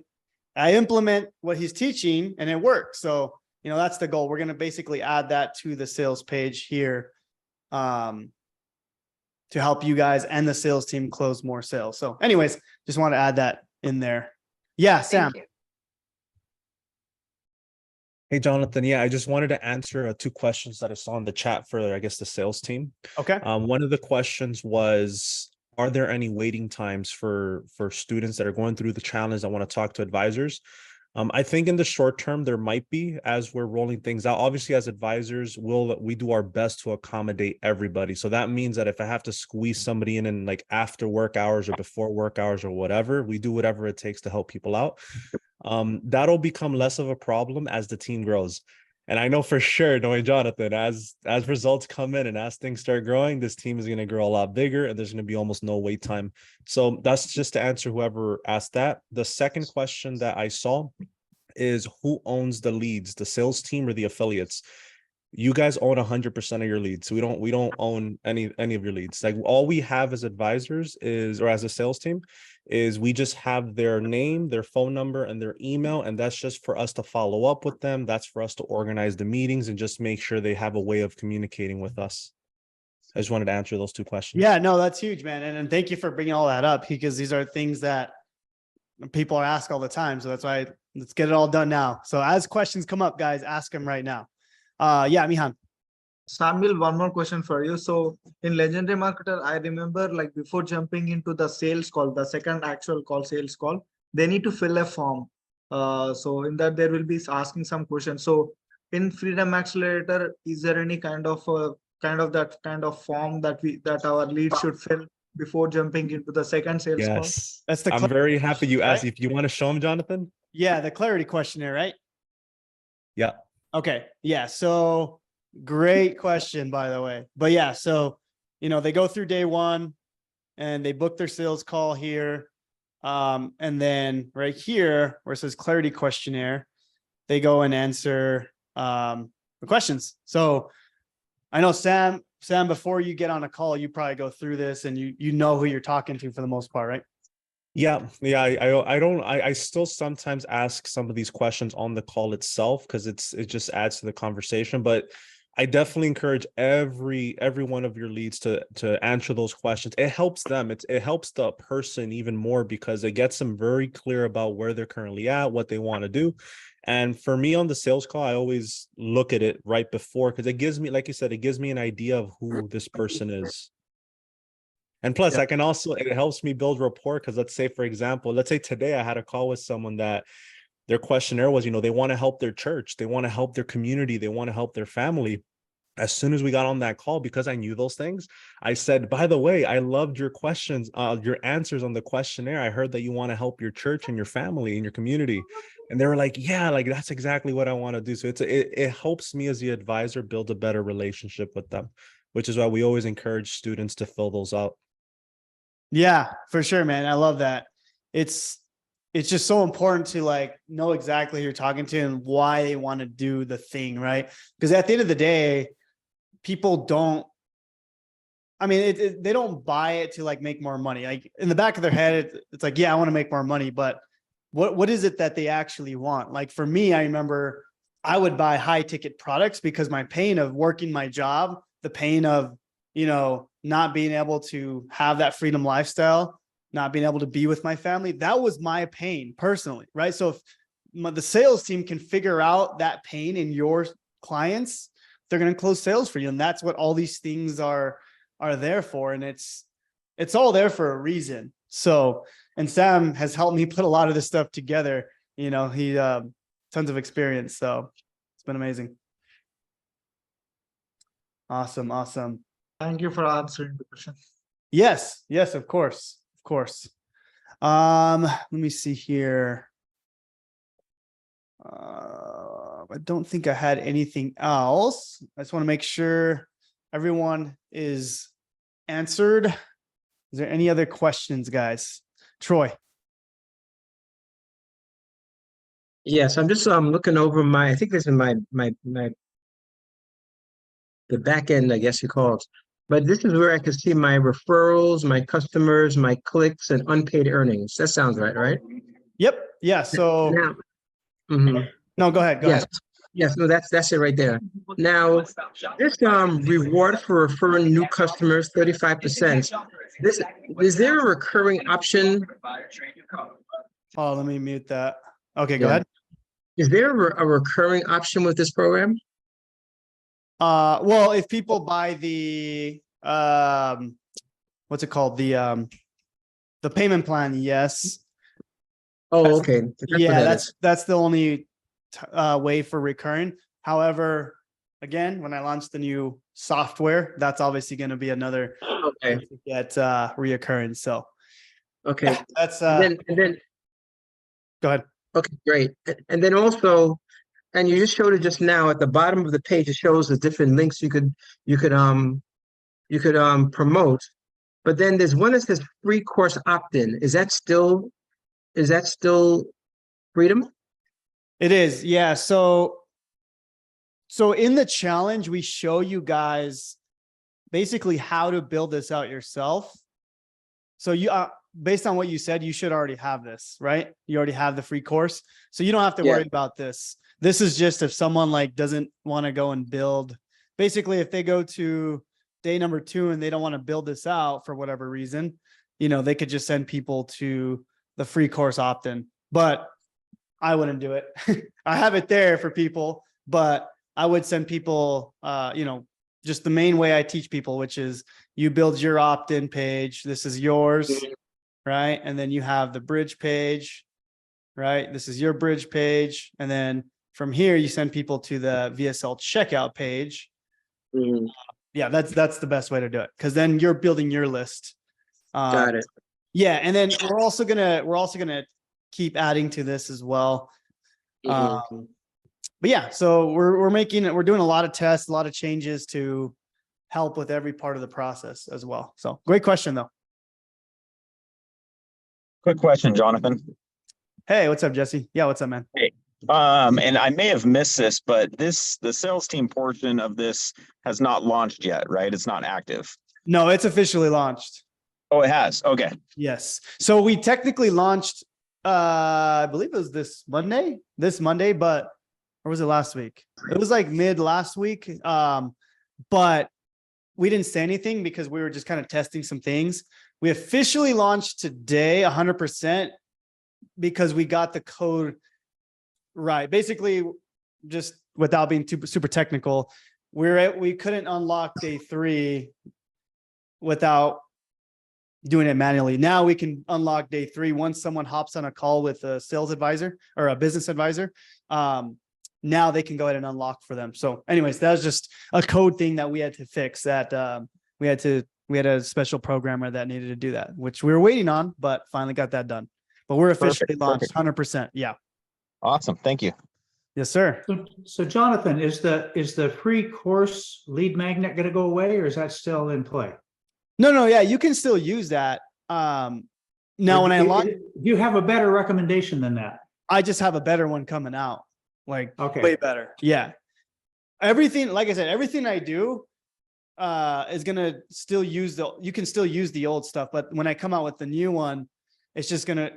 A: I implement what he's teaching and it works. So, you know, that's the goal. We're going to basically add that to the sales page here, to help you guys and the sales team close more sales. So anyways, just want to add that in there. Yeah, Sam.
M: Thank you.
G: Hey, Jonathan. Yeah, I just wanted to answer 2 questions that I saw in the chat for, I guess, the sales team.
A: Okay.
G: One of the questions was, are there any waiting times for students that are going through the challenge that want to talk to advisors? I think in the short term, there might be, as we're rolling things out. Obviously, as advisors, we do our best to accommodate everybody. So that means that if I have to squeeze somebody in like after work hours or before work hours or whatever, we do whatever it takes to help people out. That'll become less of a problem as the team grows. And I know for sure, knowing Jonathan, as results come in and as things start growing, this team is going to grow a lot bigger and there's going to be almost no wait time. So that's just to answer whoever asked that. The second question that I saw is, who owns the leads, the sales team or the affiliates? You guys own 100% of your leads. So we don't own any of your leads. Like, all we have as advisors is, or as a sales team, is we just have their name, their phone number, and their email. And that's just for us to follow up with them. That's for us to organize the meetings and just make sure they have a way of communicating with us. I just wanted to answer those 2 questions.
A: Yeah, no, that's huge, man. And thank you for bringing all that up, because these are things that people are asked all the time. So that's why let's get it all done now. So as questions come up, guys, ask them right now. Yeah, Mihan.
D: Samuel, one more question for you. So in Legendary Marketer, I remember, like, before jumping into the sales call, the second actual call, sales call, they need to fill a form. So in that, there will be asking some questions. So in Freedom Accelerator, is there any kind of form that our lead should fill before jumping into the second sales call?
G: Yes.
A: That's the
G: I'm very happy you asked.
A: right?
G: If you want to show them, Jonathan.
A: Yeah, the clarity questionnaire, right?
G: Yeah.
A: Okay. Yeah. So great question, by the way. But yeah, so, you know, they go through day 1 and they book their sales call here. And then right here where it says clarity questionnaire, they go and answer the questions. So I know Sam, before you get on a call, you probably go through this and you know who you're talking to for the most part, right?
G: Yeah. I still sometimes ask some of these questions on the call itself, because it just adds to the conversation. But I definitely encourage every one of your leads to answer those questions. It helps them. It helps the person even more, because it gets them very clear about where they're currently at, what they want to do. And for me on the sales call, I always look at it right before, because it gives me, like you said, it gives me an idea of who this person is. And plus, I can also, it helps me build rapport, because let's say, for example, let's say today I had a call with someone that their questionnaire was, you know, they want to help their church, they want to help their community, they want to help their family. As soon as we got on that call, because I knew those things, I said, by the way, I loved your questions, your answers on the questionnaire. I heard that you want to help your church and your family and your community. And they were like, yeah, like that's exactly what I want to do. So it helps me as the advisor build a better relationship with them, which is why we always encourage students to fill those out.
A: Yeah, for sure, man. I love that. It's just so important to like know exactly who you're talking to and why they want to do the thing, right? Because at the end of the day, people don't, I mean, they don't buy it to like make more money. Like in the back of their head, it's like, yeah, I want to make more money, but what is it that they actually want? Like for me, I remember I would buy high ticket products because my pain of working my job, the pain of, you know, not being able to have that freedom lifestyle, not being able to be with my family, that was my pain personally, right? So if the sales team can figure out that pain in your clients, they're going to close sales for you. And that's what all these things are there for. And it's all there for a reason. So, and Sam has helped me put a lot of this stuff together. You know, he, tons of experience. So it's been amazing. Awesome. Awesome.
D: Thank you for answering the question.
A: Yes. Yes, of course. Of course. Let me see here. I don't think I had anything else. I just want to make sure everyone is answered. Is there any other questions, guys? Troy.
K: Yes, I'm just looking over I think this is my the back end, I guess you call it. But this is where I can see my referrals, my customers, my clicks, and unpaid earnings. That sounds right?
A: Yep. Yeah. So
K: Now, mhm.
A: no, go ahead. Go
K: Yes,
A: ahead.
K: yes, no, that's it right there. Now, this reward for referring new customers, 35%. This, is there a recurring option?
A: Oh, let me mute that. Okay, go
K: Yeah.
A: ahead.
K: Is there a recurring option with this program?
A: Well, if people buy the what's it called? The payment plan, yes.
K: Oh, okay. That's what
A: Yeah,
K: that is.
A: that's the only way for recurring. However, again, when I launch the new software, that's obviously going to be another
K: Okay.
A: way to get reoccurring. So
K: Okay.
A: yeah, that's
K: And then
A: go ahead.
K: okay, great. And then also, and you just showed it just now at the bottom of the page, it shows the different links you could promote. But then there's one that says free course opt-in. Is that still freedom?
A: It is, yeah. So in the challenge, we show you guys basically how to build this out yourself. So you based on what you said, you should already have this, right? You already have the free course. So you don't have to worry about this. This is just if someone like doesn't want to go and build, basically if they go to day number 2 and they don't want to build this out for whatever reason, you know, they could just send people to the free course opt-in, but I wouldn't do it. I have it there for people, but I would send people, you know, just the main way I teach people, which is you build your opt-in page. This is yours, right? And then you have the bridge page, right? This is your bridge page. And then from here, you send people to the VSL checkout page. Yeah, that's the best way to do it, because then you're building your list.
K: Got it.
A: Yeah, and then we're also gonna keep adding to this as well. But yeah, so we're doing a lot of tests, a lot of changes to help with every part of the process as well. So great question though.
N: Quick question, Jonathan.
A: Hey, what's up, Jesse? Yeah, what's up, man?
N: Hey, and I may have missed this, but the sales team portion of this has not launched yet, right? It's not active.
A: No, it's officially launched.
N: Oh, it has. Okay.
A: Yes. So we technically launched, I believe it was this Monday, but or was it last week? It was like mid last week. But we didn't say anything because we were just kind of testing some things. We officially launched today 100% because we got the code right. Basically, just without being super technical, we couldn't unlock day 3 without doing it manually. Now we can unlock day 3 once someone hops on a call with a sales advisor or a business advisor. Now they can go ahead and unlock for them. So anyways, that was just a code thing that we had to fix, that we had a special programmer that needed to do that, which we were waiting on, but finally got that done. But we're officially launched 100%. Yeah.
N: Awesome. Thank you.
A: Yes, sir.
E: So Jonathan, is the free course lead magnet going to go away, or is that still in play?
A: No. Yeah, you can still use that. Now when I launch,
E: you have a better recommendation than that.
A: I just have a better one coming out. Like
E: okay,
A: way better. Yeah. Everything, like I said, everything I do is gonna still use you can still use the old stuff, but when I come out with the new one, it's just gonna,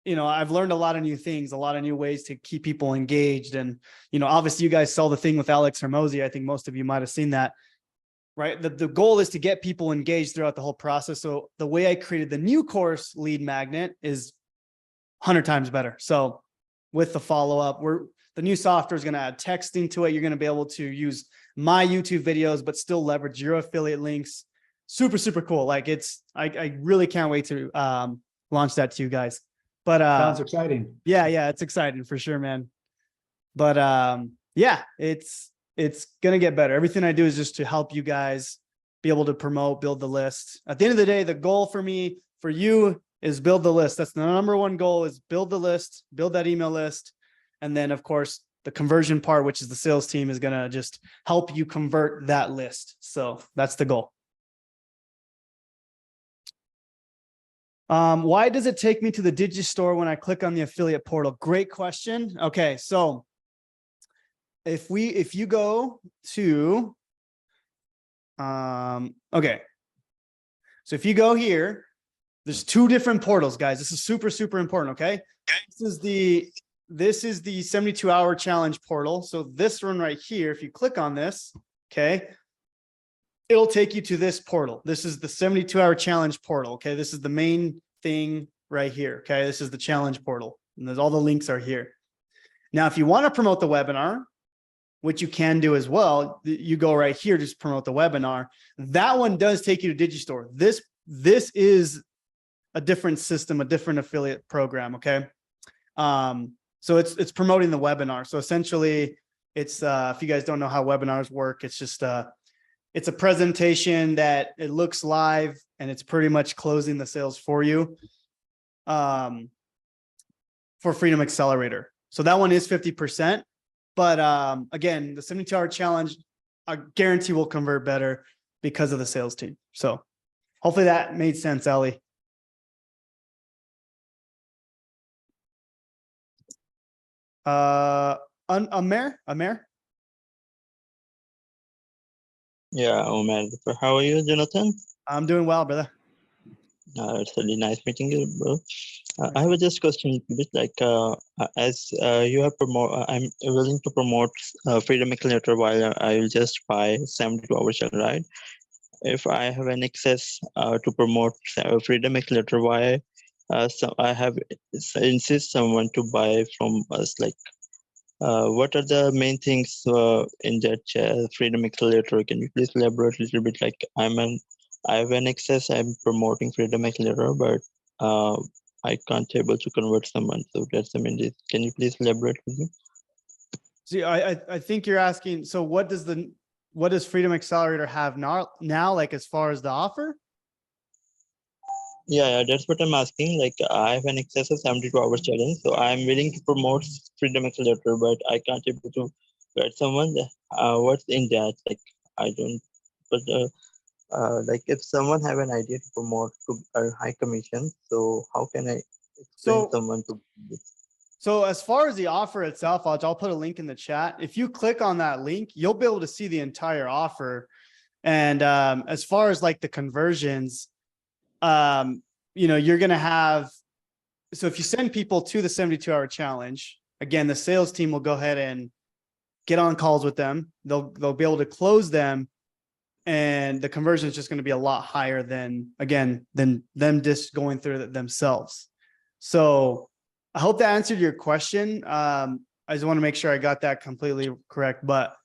A: you know, I've learned a lot of new things, a lot of new ways to keep people engaged. And, you know, obviously you guys saw the thing with Alex Hermosi. I think most of you might have seen that, right? The goal is to get people engaged throughout the whole process. So the way I created the new course lead magnet is 100 times better. So with the follow-up, the new software is going to add texting to it. You're going to be able to use my YouTube videos, but still leverage your affiliate links. Super, super cool. Like I really can't wait to launch that to you guys. But
E: sounds exciting.
A: Yeah, it's exciting for sure, man. But yeah, it's going to get better. Everything I do is just to help you guys be able to promote, build the list. At the end of the day, the goal for me, for you, is build the list. That's the number one goal, is build the list, build that email list. And then of course the conversion part, which is the sales team, is going to just help you convert that list. So that's the goal. Why does it take me to the Digistore when I click on the affiliate portal? Great question. Okay. So if you go to Okay. So if you go here, there's two different portals, guys. This is super, super important. Okay. This is the 72-hour challenge portal. So this one right here, if you click on this, okay, it'll take you to this portal. This is the 72-hour challenge portal. Okay. This is the main thing right here. Okay. This is the challenge portal. And there's all the links are here. Now, if you want to promote the webinar, which you can do as well, you go right here, just promote the webinar. That one does take you to Digistore. This is a different system, a different affiliate program. Okay. So it's promoting the webinar. So essentially it's, if you guys don't know how webinars work, it's just, it's a presentation that it looks live and it's pretty much closing the sales for you, for Freedom Accelerator. So that one is 50%, but, again, the 72-hour challenge, I guarantee will convert better because of the sales team. So hopefully that made sense, Ellie. Amer?
O: Yeah, Omar. How are you, Jonathan?
A: I'm doing well, brother.
O: It's really nice meeting you, bro. I have a just question, bit like as you have I'm willing to promote Freedom Accelerator while I will just buy 72-hour shell, right? If I have an access to promote Freedom Accelerator, why so I have insist someone to buy from us, like what are the main things in that Freedom Accelerator? Can you please elaborate a little bit? Like I have an access, I'm promoting Freedom Accelerator, but I can't able to convert someone. So that's the main. Can you please elaborate with me?
A: See, I think you're asking, so what does Freedom Accelerator have now, like as far as the offer?
O: Yeah, that's what I'm asking. Like I have an access of 72-hour challenge, so I'm willing to promote Freedom Accelerator, but I can't able to get someone. What's in that? Like I don't. But like if someone have an idea to promote to a high commission, so how can I explain someone to?
A: So as far as the offer itself, I'll put a link in the chat. If you click on that link, you'll be able to see the entire offer. And as far as like the conversions, you're going to have, so if you send people to the 72-hour challenge, again, the sales team will go ahead and get on calls with them. They'll be able to close them. And the conversion is just going to be a lot higher than them just going through it themselves. So I hope that answered your question. I just want to make sure I got that completely correct. But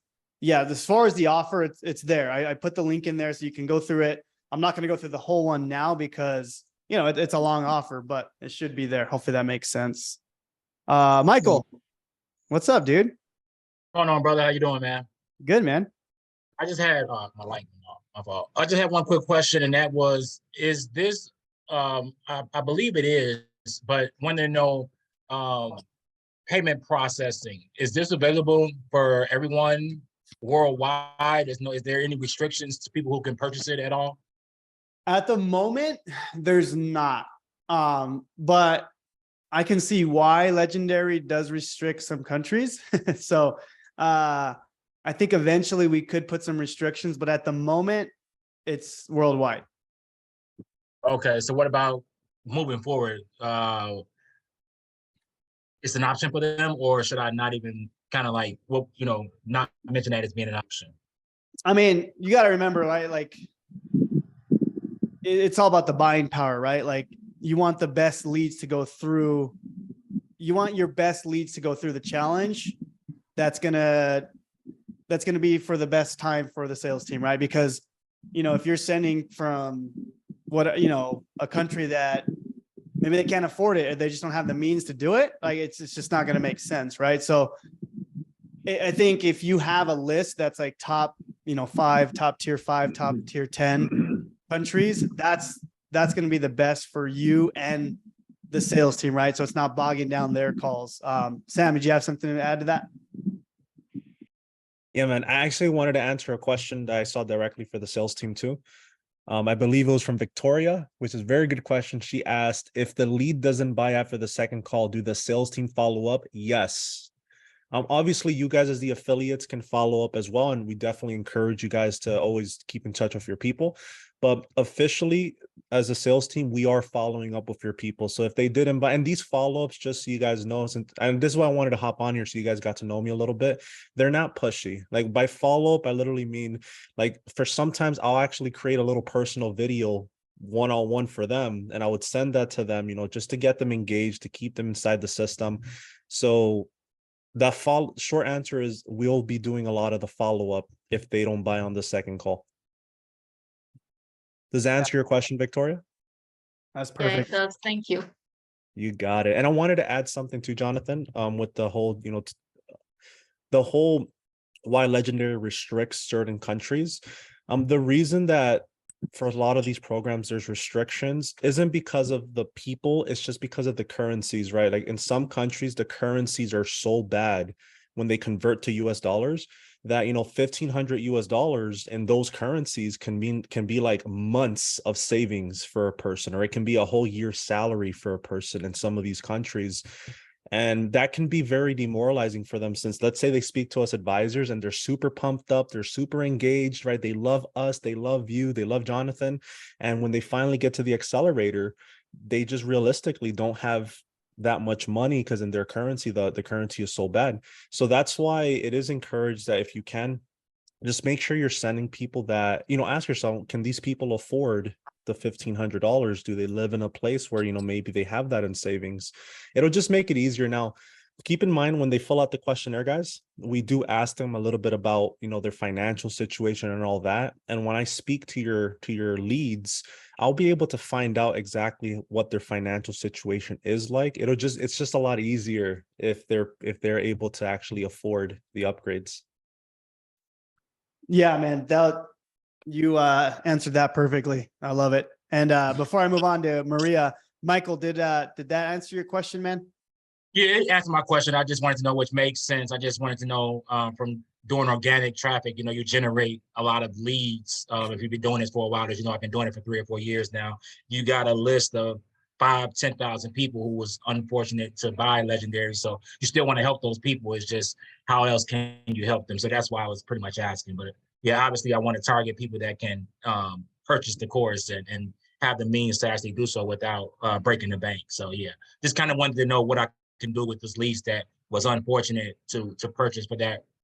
A: yeah, as far as the offer, it's there. I put the link in there so you can go through it. I'm not going to go through the whole one now because, it's a long offer, but it should be there. Hopefully that makes sense. Michael, what's up, dude?
P: What's going on, brother? How you doing, man?
A: Good, man.
P: I just had my fault. I just had one quick question, and that was, is this I believe it is, but when they know payment processing, is this available for everyone worldwide? Is there any restrictions to people who can purchase it at all?
A: At the moment, there's not. But I can see why Legendary does restrict some countries. So I think eventually we could put some restrictions, but at the moment, it's worldwide.
P: Okay, so what about moving forward? It's an option for them, or should I not even kind of like, not mention that as being an option?
A: I mean, you got to remember, right? Like, it's all about the buying power, right? Like, you want the best leads to go through. You want your best leads to go through the challenge. That's gonna be for the best time for the sales team, right? Because, if you're sending from a country that maybe they can't afford it, or they just don't have the means to do it, like it's just not going to make sense, right? So I think if you have a list that's like top 5, top tier 5, top tier 10 countries, that's going to be the best for you and the sales team, right? So it's not bogging down their calls. Sam, did you have something to add to that?
G: Yeah, man. I actually wanted to answer a question that I saw directly for the sales team too. I believe it was from Victoria, which is a very good question. She asked, if the lead doesn't buy after the second call, do the sales team follow up? Yes. Obviously, you guys as the affiliates can follow up as well, and we definitely encourage you guys to always keep in touch with your people. But officially, as a sales team, we are following up with your people. So if they didn't buy, and these follow-ups, just so you guys know, and this is why I wanted to hop on here so you guys got to know me a little bit. They're not pushy. Like by follow-up, I literally mean like for sometimes I'll actually create a little personal video one-on-one for them, and I would send that to them, just to get them engaged, to keep them inside the system. So the short answer is we'll be doing a lot of the follow-up if they don't buy on the second call. Does that answer your question, Victoria?
A: That's
M: Yeah, it
A: perfect.
M: does. Thank you.
G: You got it. And I wanted to add something to Jonathan, with the whole, the whole why Legendary restricts certain countries. The reason that for a lot of these programs there's restrictions isn't because of the people, it's just because of the currencies, right? Like in some countries, the currencies are so bad when they convert to US dollars that 1,500 US dollars in those currencies can be like months of savings for a person, or it can be a whole year's salary for a person in some of these countries. And that can be very demoralizing for them, since let's say they speak to us advisors and they're super pumped up, they're super engaged, right? They love us, they love you, they love Jonathan. And when they finally get to the accelerator, they just realistically don't have that much money because in their currency, the currency is so bad. So that's why it is encouraged that if you can, just make sure you're sending people that, ask yourself, can these people afford the $1,500? Do they live in a place where, maybe they have that in savings? It'll just make it easier. Now, keep in mind when they fill out the questionnaire, guys, we do ask them a little bit about, their financial situation and all that. And when I speak to your leads, I'll be able to find out exactly what their financial situation is like. It's just a lot easier if they're able to actually afford the upgrades.
A: Yeah, man, you answered that perfectly. I love it. And before I move on to Maria, Michael, did that answer your question, man?
P: Yeah, it answered my question. I just wanted to know which makes sense. I just wanted to know from doing organic traffic, you generate a lot of leads. If you've been doing this for a while, as I've been doing it for 3 or 4 years now, you got a list of 5,000-10,000 people who was unfortunate to buy Legendary. So you still want to help those people. It's just how else can you help them? So that's why I was pretty much asking. But yeah, obviously I want to target people that can purchase the course and have the means to actually do so without breaking the bank. So yeah, just kind of wanted to know what I can do with this lease that was unfortunate to purchase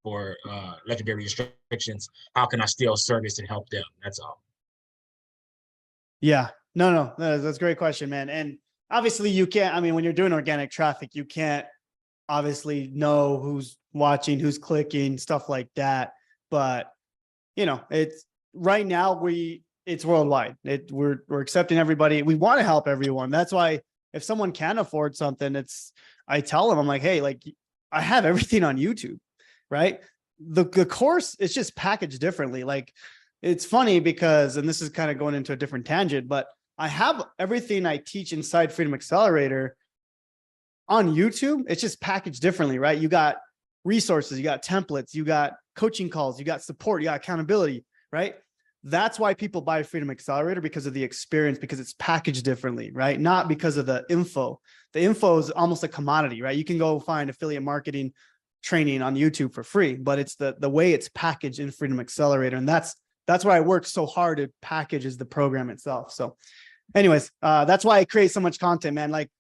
P: for Legendary restrictions. How can I still service and help them? That's all.
A: Yeah, no, that's a great question, man. And obviously you can't, I mean, when you're doing organic traffic, you can't obviously know who's watching, who's clicking, stuff like that. But it's right now it's worldwide. We're accepting everybody. We want to help everyone. That's why if someone can afford something, I tell them, I'm like, hey, like I have everything on YouTube, right? The course is just packaged differently. Like it's funny because, and this is kind of going into a different tangent, but I have everything I teach inside Freedom Accelerator on YouTube. It's just packaged differently, right? You got resources, you got templates, you got coaching calls, you got support, you got accountability, right? That's why people buy Freedom Accelerator, because of the experience, because it's packaged differently, right? Not because of the info. The info is almost a commodity, right? You can go find affiliate marketing training on YouTube for free, but it's the way it's packaged in Freedom Accelerator. And that's why I work so hard to package is the program itself. So anyways, that's why I create so much content, man. Like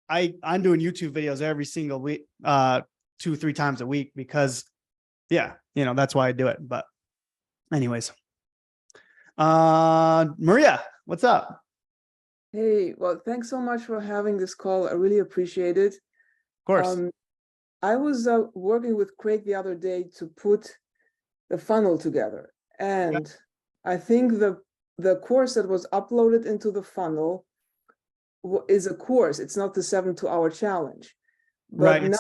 A: I'm doing YouTube videos every single week, 2-3 times a week, because yeah, that's why I do it. But anyways, Maria, what's up?
Q: Hey, well, thanks so much for having this call. I really appreciate it.
A: Of course.
Q: I was working with Craig the other day to put the funnel together. And I think the course that was uploaded into the funnel is a course. It's not the 72-hour challenge. But
A: right,
Q: now,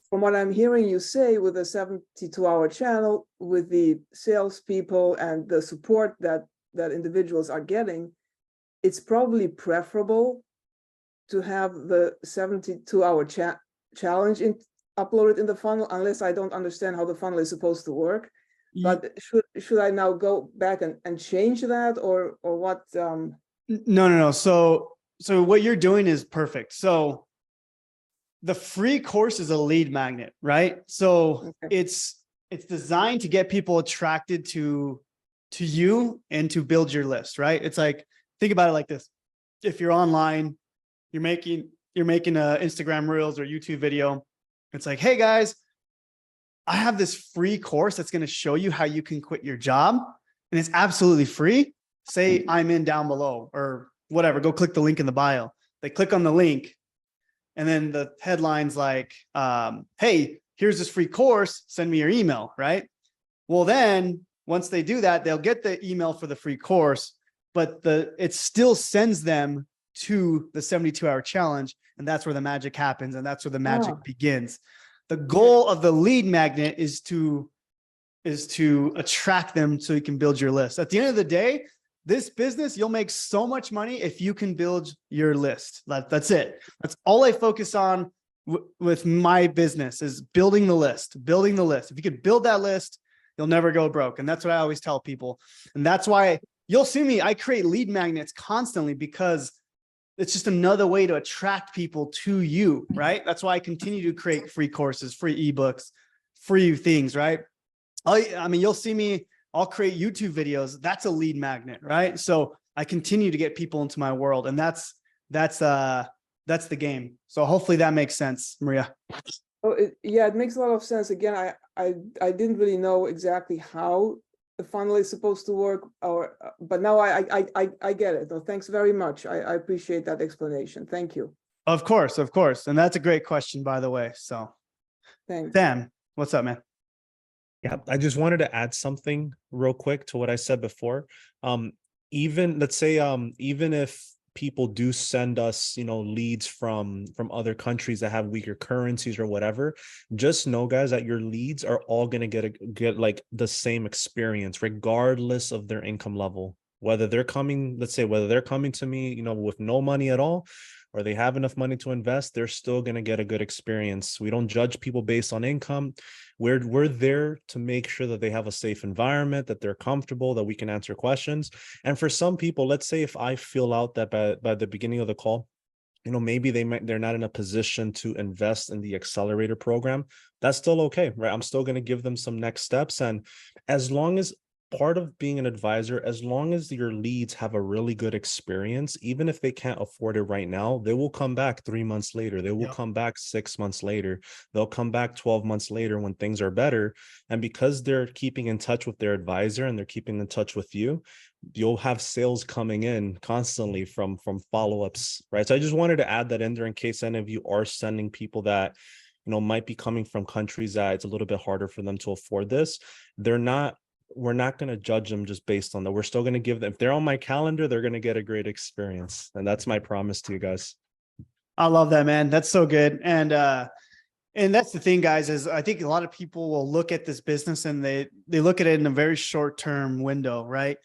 Q: from what I'm hearing you say, with the 72-hour channel, with the salespeople and the support that individuals are getting, it's probably preferable to have the 72-hour challenge uploaded in the funnel, unless I don't understand how the funnel is supposed to work. But should I now go back and change that, or what?
A: No. So what you're doing is perfect. So the free course is a lead magnet, right? So it's designed to get people attracted to you and to build your list, right? It's like, think about it like this. If you're online, you're making a Instagram Reels or YouTube video. It's like, hey guys, I have this free course that's going to show you how you can quit your job, and it's absolutely free. Say I'm in down below or whatever, go click the link in the bio. They click on the link, and then the headline's like, hey, here's this free course, send me your email, right? Well, then once they do that, they'll get the email for the free course, but it still sends them to the 72-hour challenge. And that's where the magic happens. And that's where the magic begins. The goal of the lead magnet is to attract them so you can build your list. At the end of the day, this business, you'll make so much money if you can build your list. That's it. That's all I focus on with my business, is building the list. If you could build that list, you'll never go broke. And that's what I always tell people. And that's why you'll see me, I create lead magnets constantly, because it's just another way to attract people to you, right? That's why I continue to create free courses, free ebooks, free things, right? I mean, you'll see me, I'll create YouTube videos. That's a lead magnet, right? So I continue to get people into my world, and that's the game. So hopefully that makes sense, Maria.
Q: Oh, yeah, it makes a lot of sense. Again, I didn't really know exactly how the funnel is supposed to work, but now I get it. No, thanks very much. I appreciate that explanation. Thank you.
A: Of course. And that's a great question, by the way. So
Q: thanks.
A: Sam, what's up, man?
G: Yeah, I just wanted to add something real quick to what I said before. Even let's say, even if people do send us, leads from other countries that have weaker currencies or whatever, just know, guys, that your leads are all going to get like the same experience, regardless of their income level. Whether they're coming to me, with no money at all, or they have enough money to invest, they're still going to get a good experience. We don't judge people based on income. We're there to make sure that they have a safe environment, that they're comfortable, that we can answer questions. And for some people, let's say if I feel out that by the beginning of the call, maybe they're not in a position to invest in the accelerator program, that's still okay, right? I'm still going to give them some next steps. And as long as part of being an advisor, as long as your leads have a really good experience, even if they can't afford it right now, they will come back 3 months later. They will come back 6 months later. They'll come back 12 months later when things are better. And because they're keeping in touch with their advisor and they're keeping in touch with you, you'll have sales coming in constantly from follow-ups, right? So I just wanted to add that in there in case any of you are sending people that might be coming from countries that it's a little bit harder for them to afford this. We're not going to judge them just based on that. We're still going to give them, if they're on my calendar, they're going to get a great experience. And that's my promise to you guys.
A: I love that, man. That's so good. And that's the thing, guys, is I think a lot of people will look at this business and they look at it in a very short-term window, right?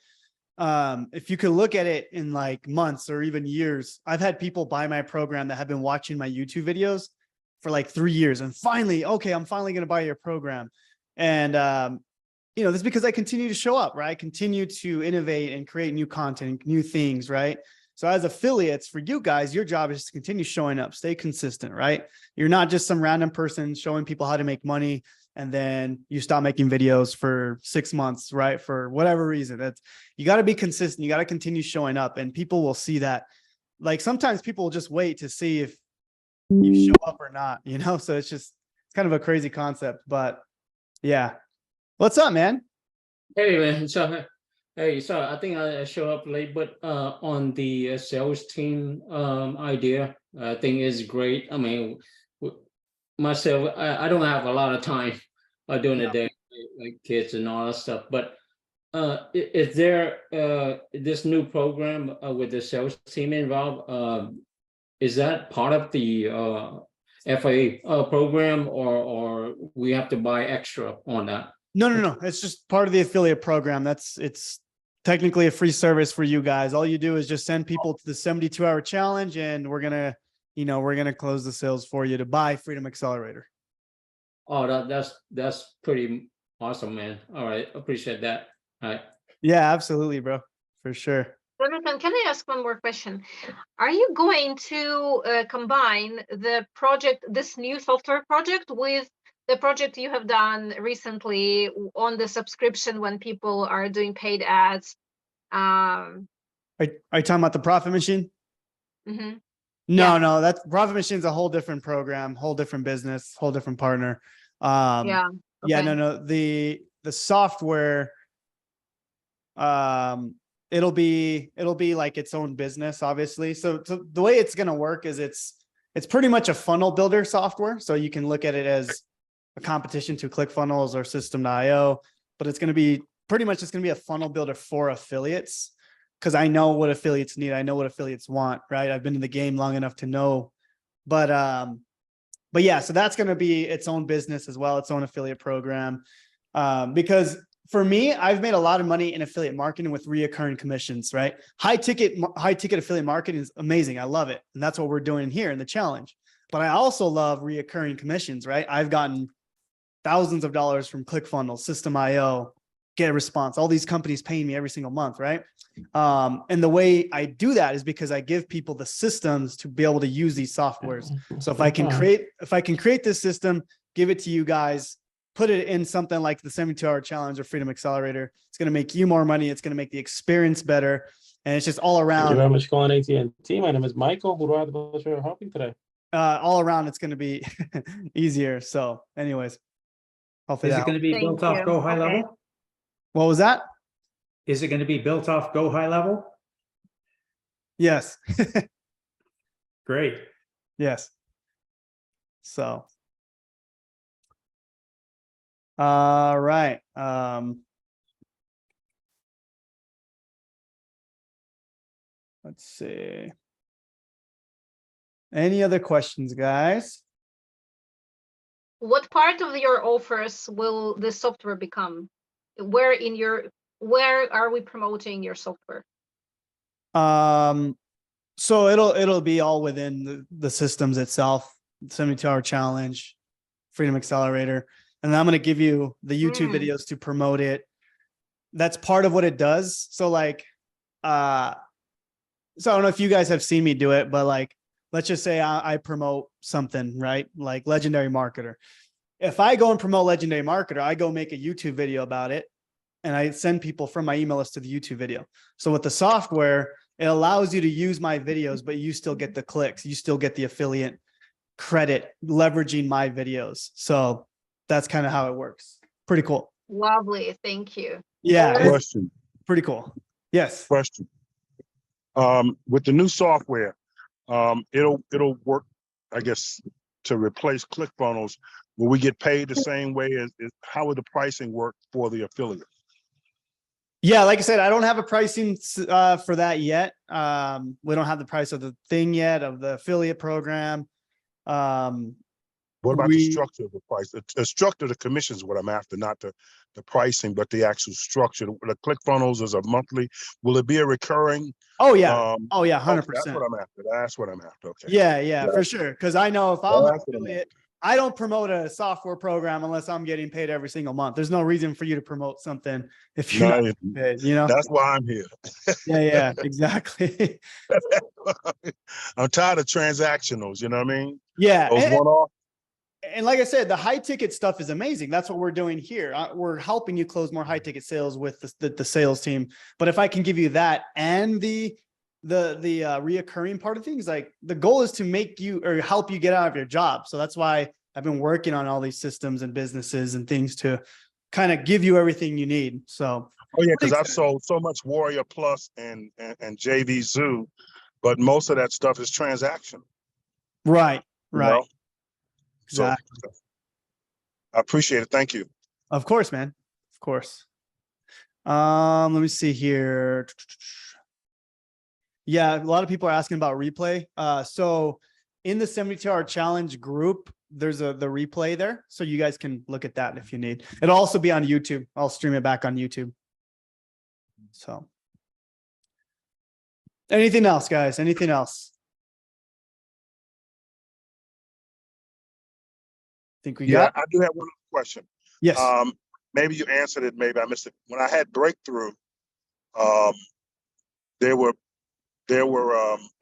A: If you could look at it in like months or even years, I've had people buy my program that have been watching my YouTube videos for like 3 years. And finally, okay, I'm finally going to buy your program. And, this is because I continue to show up, right? I continue to innovate and create new content, new things, right? So as affiliates, for you guys, your job is to continue showing up, stay consistent, right? You're not just some random person showing people how to make money and then you stop making videos for 6 months, right? For whatever reason. You got to be consistent. You got to continue showing up, and people will see that. Like sometimes people will just wait to see if you show up or not, So it's kind of a crazy concept, but yeah. What's up, man?
R: Hey, man. So, hey, so I think I show up late, but on the sales team idea, I think is great. I mean, myself, I don't have a lot of time during the day, like kids and all that stuff. But is there this new program with the sales team involved? Is that part of the FA program, or we have to buy extra on that?
A: No. It's just part of the affiliate program. It's technically a free service for you guys. All you do is just send people to the 72-hour challenge, and we're going to close the sales for you to buy Freedom Accelerator.
R: Oh, that's pretty awesome, man. All right. Appreciate that. All right.
A: Yeah, absolutely, bro. For sure.
M: Jonathan, can I ask one more question? Are you going to combine the project, this new software project, with the project you have done recently on the subscription when people are doing paid ads?
A: Are you talking about the profit machine?
M: Mhm.
A: No, no, that's profit machine's a whole different program, whole different business, whole different partner.
M: Yeah.
A: Yeah,
M: Okay.
A: no, the software, it'll be like its own business, obviously. So the way it's going to work is it's pretty much a funnel builder software. So you can look at it as a competition to ClickFunnels or System.io, but it's going to be pretty much, it's going to be a funnel builder for affiliates. Cause I know what affiliates need. I know what affiliates want, right? I've been in the game long enough to know, but yeah, so that's going to be its own business as well, its own affiliate program. Because for me, I've made a lot of money in affiliate marketing with reoccurring commissions, right? High ticket affiliate marketing is amazing. I love it. And that's what we're doing here in the challenge. But I also love reoccurring commissions, right? I've gotten thousands of dollars from ClickFunnels, System.io, Get a Response, all these companies paying me every single month, right? And the way I do that is because I give people the systems to be able to use these softwares. So if I can create this system, give it to you guys, put it in something like the 72-hour challenge or Freedom Accelerator, it's going to make you more money. It's going to make the experience better. And it's just all
S: Thank you
A: around.
S: very much, calling AT&T. My name is Michael. Who do I have the pleasure of helping today?
A: All around, it's going to be easier. So anyways, hopefully
E: Is
A: that
E: it going to
A: helps.
E: be built off Go High Level?
A: What was that?
E: Is it going to be built off Go High Level?
A: Yes.
E: Great.
A: Yes. So. All right. Let's see. Any other questions, guys?
M: What part of your offers will the software become? Where are we promoting your software?
A: So it'll be all within the systems itself, 72-hour challenge, Freedom Accelerator. And then I'm going to give you the YouTube videos to promote it. That's part of what it does. So like, so I don't know if you guys have seen me do it, but like, let's just say I promote something, right? Like Legendary Marketer. If I go and promote Legendary Marketer, I go make a YouTube video about it and I send people from my email list to the YouTube video. So with the software, it allows you to use my videos, but you still get the clicks. You still get the affiliate credit leveraging my videos. So that's kind of how it works. Pretty cool.
M: Lovely. Thank you.
A: Yeah.
T: Question.
A: Pretty cool. Yes.
T: Question. With the new software, it'll work, I guess, to replace ClickFunnels. Will we get paid the same way as how would the pricing work for the affiliate?
A: Yeah, like I said, I don't have a pricing for that yet. We don't have the price of the thing yet, of the affiliate program.
T: What about the structure of the price? The structure of the commission is what I'm after, not the pricing, but the actual structure. The ClickFunnels is a monthly. Will it be a recurring?
A: Oh yeah. 100%.
T: Okay, that's what I'm after. That's what I'm after. Okay.
A: Yeah, for sure. Because I know if I'm an affiliate, I don't promote a software program unless I'm getting paid every single month. There's no reason for you to promote something if you're not getting paid, you know?
T: That's why I'm here.
A: Yeah, exactly.
T: I'm tired of transactionals, you know what I mean?
A: Yeah.
T: Those one-off.
A: And like I said, the high ticket stuff is amazing. That's what we're doing here. We're helping you close more high ticket sales with the sales team. But if I can give you that and the reoccurring part of things, like the goal is to make you or help you get out of your job. So that's why I've been working on all these systems and businesses and things to kind of give you everything you need. So.
T: Oh yeah, because I've sold so much Warrior Plus and JV Zoo, but most of that stuff is transaction.
A: Right.
T: You know?
A: Exactly.
T: So I appreciate it. Thank you.
A: Of course, man. Of course. Let me see here. Yeah, a lot of people are asking about replay. So in the 72-hour challenge group, there's the replay there. So you guys can look at that if you need. It'll also be on YouTube. I'll stream it back on YouTube. So anything else, guys? Anything else? Think we got?
T: I do have one question.
A: Yes.
T: Maybe you answered it, maybe I missed it. When I had Breakthrough, there were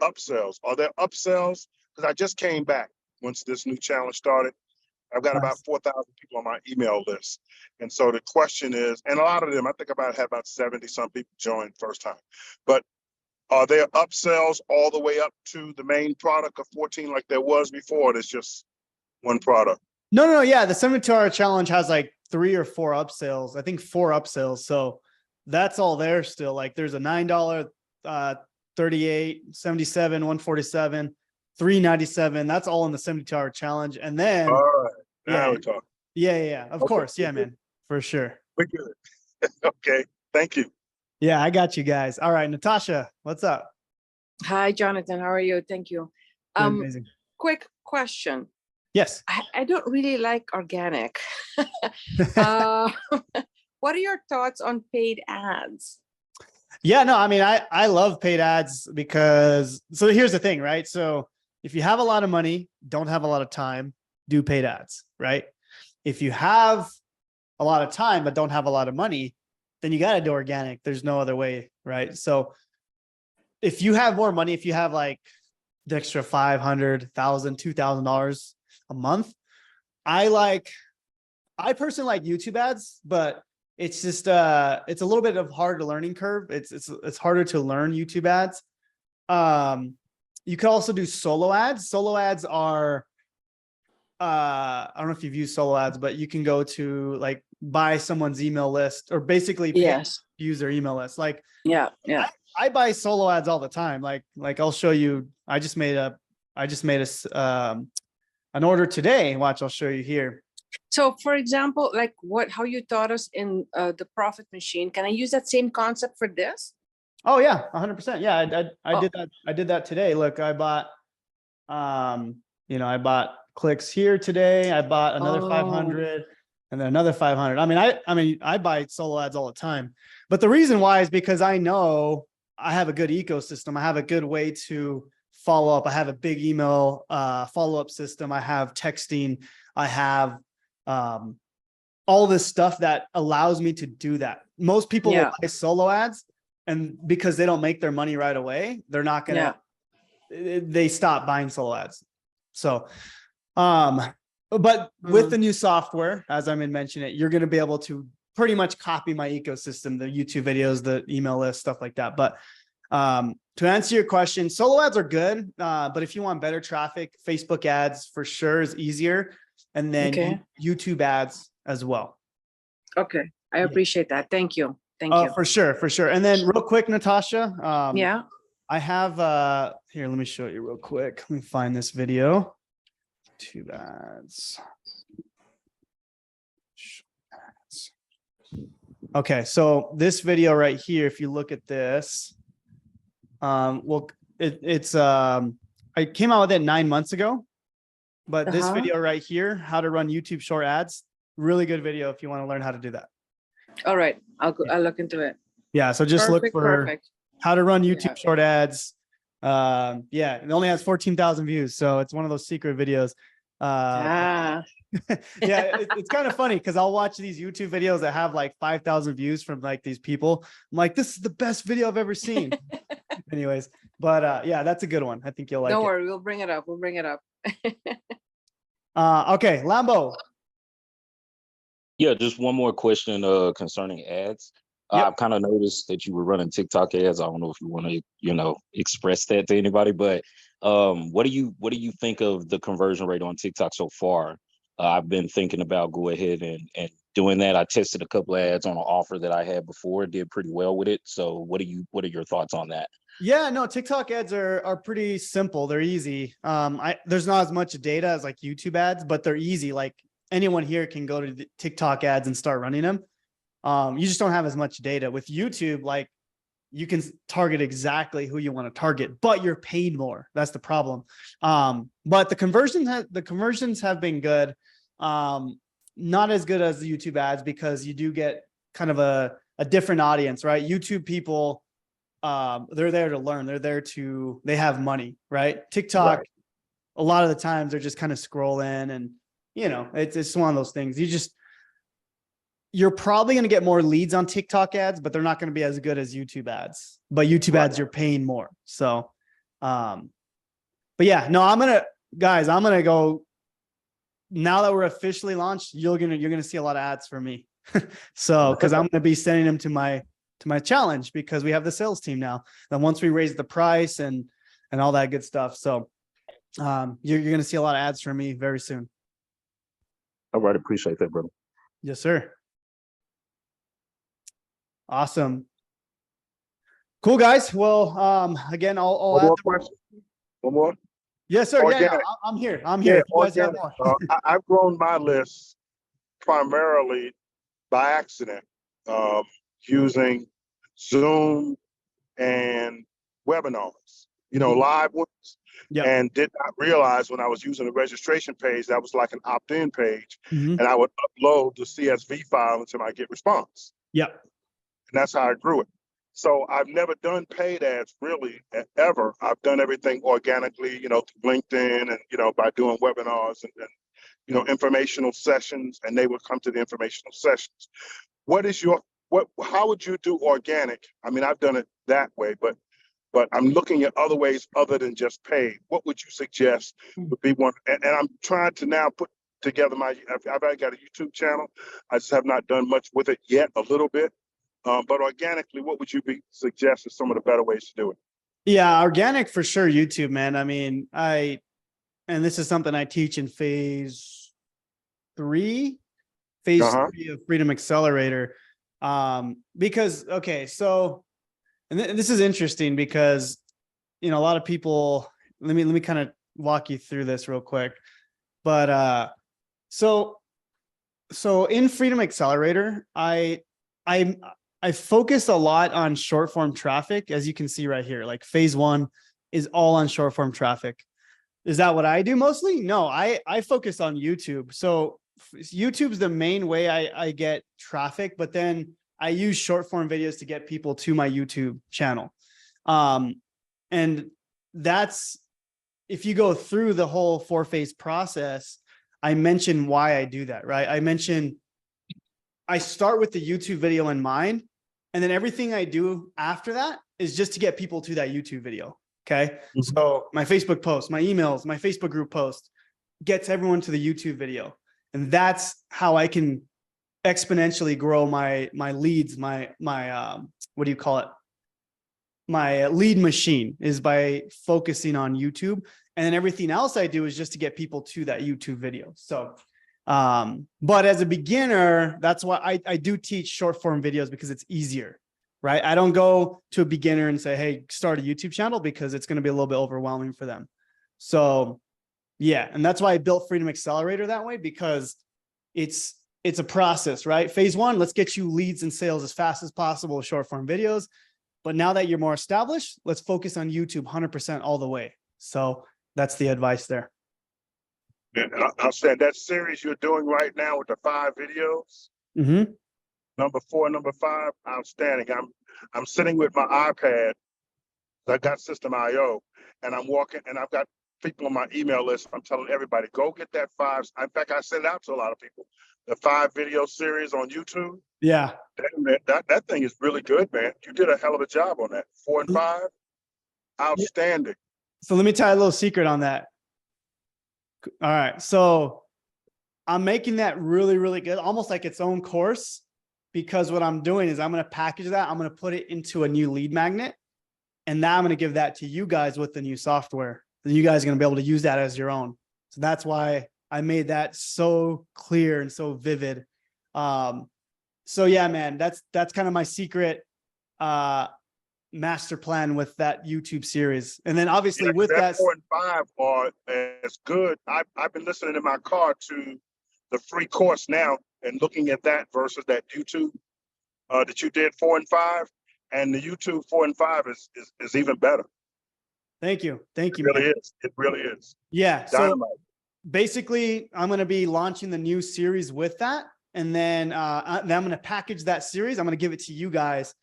T: upsells. Are there upsells? Because I just came back once this new challenge started. I've got about 4,000 people on my email list. And so the question is, and a lot of them, I think had about 70 some people join first time, but are there upsells all the way up to the main product of 14 like there was before? It's just one product.
A: No. Yeah. The 72-hour challenge has like 3 or 4 upsells. I think 4 upsells. So that's all there still. Like there's a $9, 38, 77, 147, 397. That's all in the 72-hour challenge. And then,
T: all right, now
A: yeah,
T: we're talking.
A: Yeah. Of
T: Okay.
A: course. Yeah, man, for sure.
T: We're good. Okay. Thank you.
A: Yeah, I got you guys. All right, Natasha, what's up?
U: Hi, Jonathan. How are you? Thank you.
A: Amazing.
U: Quick question.
A: Yes.
U: I don't really like organic. What are your thoughts on paid ads?
A: Yeah, no, I mean, I love paid ads because, so here's the thing, right? So if you have a lot of money, don't have a lot of time, do paid ads, right? If you have a lot of time, but don't have a lot of money, then you got to do organic. There's no other way, right? So if you have more money, if you have like the extra $500, $1,000, $2,000 a month, I personally like YouTube ads, but it's just it's a little bit of harder learning curve. It's harder to learn YouTube ads. You could also do solo ads. Solo ads are I don't know if you've used solo ads, but you can go to like buy someone's email list or basically use their email list. Like I buy solo ads all the time. Like I'll show you. I just made an order today. Watch, I'll show you here.
U: So for example, like how you taught us in the profit machine, can I use that same concept for this?
A: Oh yeah, 100%. Yeah, I did that. I did that today. Look, I bought, I bought clicks here today. I bought another 500 and then another 500. I mean, I buy solo ads all the time, but the reason why is because I know I have a good ecosystem. I have a good way to follow up. I have a big email follow-up system. I have texting. I have all this stuff that allows me to do that. Most people will buy solo ads, and because they don't make their money right away, they're not gonna. They stop buying solo ads. So, but with the new software, as I'm mentioning it, you're going to be able to pretty much copy my ecosystem, the YouTube videos, the email list, stuff like that. But to answer your question, solo ads are good. But if you want better traffic, Facebook ads for sure is easier. And then YouTube ads as well.
U: Okay. I appreciate that. Thank you. Thank you.
A: For sure. For sure. And then real quick, Natasha,
U: I
A: have here, let me show you real quick. Let me find this video. YouTube ads. Okay, so this video right here, if you look at this, it's I came out with it 9 months ago, but this video right here, how to run YouTube short ads, really good video if you want to learn how to do that.
U: All right, I'll look into it.
A: Yeah, so just look for how to run YouTube short ads. It only has 14,000 views, so it's one of those secret videos. It's kind of funny because I'll watch these YouTube videos that have like 5,000 views from like these people. I'm like, this is the best video I've ever seen. Anyways, but that's a good one. I think you'll like it.
U: Don't worry, we'll bring it up.
A: Okay, Lambo.
H: Yeah, just one more question concerning ads. I've kind of noticed that you were running TikTok ads. I don't know if you want to, express that to anybody, but what do you think of the conversion rate on TikTok so far? I've been thinking about go ahead and doing that. I tested a couple of ads on an offer that I had before, did pretty well with it. So what are your thoughts on that?
A: Yeah, no, TikTok ads are pretty simple. They're easy. There's not as much data as like YouTube ads, but they're easy. Like anyone here can go to the TikTok ads and start running them. You just don't have as much data. With YouTube, like you can target exactly who you want to target, but you're paid more. That's the problem. But the conversions have been good. Not as good as the YouTube ads because you do get kind of a different audience, right? YouTube people, they're there to learn. They have money, right? TikTok, a lot of the times they're just kind of scrolling and, it's one of those things. you're probably going to get more leads on TikTok ads, but they're not going to be as good as YouTube ads. But YouTube ads, you're paying more. So, but yeah, no, I'm going to go. Now that we're officially launched, you're gonna see a lot of ads for me. So, because I'm gonna be sending them to my challenge because we have the sales team now. Then once we raise the price and all that good stuff, so you're gonna see a lot of ads from me very soon.
T: All right, appreciate that, brother.
A: Yes, sir. Awesome. Cool, guys. Well, again, I'll add
T: One more.
A: Yes, sir. Yeah,
T: Organic.
A: I'm here. I'm here.
T: Yeah,
A: If you guys have
T: organic.
A: more.
T: I've grown my list primarily by accident, using Zoom and webinars, live ones.
A: Yeah.
T: And did not realize when I was using the registration page, that was like an opt-in page.
A: Mhm.
T: And I would upload the CSV file until I get response.
A: Yep.
T: And that's how I grew it. So I've never done paid ads really ever. I've done everything organically, through LinkedIn and, by doing webinars and informational sessions, and they would come to the informational sessions. How would you do organic? I mean, I've done it that way, but I'm looking at other ways other than just paid. What would you suggest would be one? And I'm trying to now put together I've got a YouTube channel. I just have not done much with it yet, a little bit. But organically, what would you suggest as some of the better ways to do it?
A: Yeah, organic for sure. YouTube, man. I mean, and this is something I teach in phase 3 of Freedom Accelerator. Because, okay, so, and this is interesting because, a lot of people, let me kind of walk you through this real quick. But, so in Freedom Accelerator, I focus a lot on short form traffic, as you can see right here. Like phase 1 is all on short form traffic. Is that what I do mostly? No, I focus on YouTube. So YouTube's the main way I get traffic, but then I use short form videos to get people to my YouTube channel. And that's, if you go through the whole 4-phase process, I mention why I do that, right? I start with the YouTube video in mind, and then everything I do after that is just to get people to that YouTube video. Okay. So my Facebook post, my emails, my Facebook group post gets everyone to the YouTube video. And that's how I can exponentially grow my leads, my what do you call it? My lead machine is by focusing on YouTube. And then everything else I do is just to get people to that YouTube video. So, but as a beginner, that's why I do teach short form videos, because it's easier, right? I don't go to a beginner and say, hey, start a YouTube channel, because it's going to be a little bit overwhelming for them. So yeah. And that's why I built Freedom Accelerator that way, because it's a process, right? Phase 1, let's get you leads and sales as fast as possible with short form videos. But now that you're more established, let's focus on YouTube 100% all the way. So that's the advice there.
T: And I'll say that series you're doing right now with the 5 videos, number 4, number 5, outstanding. I'm sitting with my iPad. I got System IO, and I'm walking, and I've got people on my email list. I'm telling everybody, go get that 5. In fact, I send it out to a lot of people. The 5 video series on YouTube.
A: Yeah.
T: That thing is really good, man. You did a hell of a job on that. 4 and 5, outstanding.
A: So let me tell you a little secret on that. All right. So I'm making that really, really good, almost like its own course, because what I'm doing is I'm going to package that. I'm going to put it into a new lead magnet. And now I'm going to give that to you guys with the new software. Then you guys are going to be able to use that as your own. So that's why I made that so clear and so vivid. So yeah, man, that's kind of my secret master plan with that YouTube series. And then obviously with that
T: 4 and 5 are as good. I've been listening in my car to the free course now and looking at that versus that YouTube that you did 4 and 5, and the YouTube 4 and 5 is even better.
A: Thank you. Thank you.
T: It really is. It really is.
A: Yeah.
T: Dynamite.
A: So basically I'm going to be launching the new series with that. And then I'm going to package that series. I'm going to give it to you guys.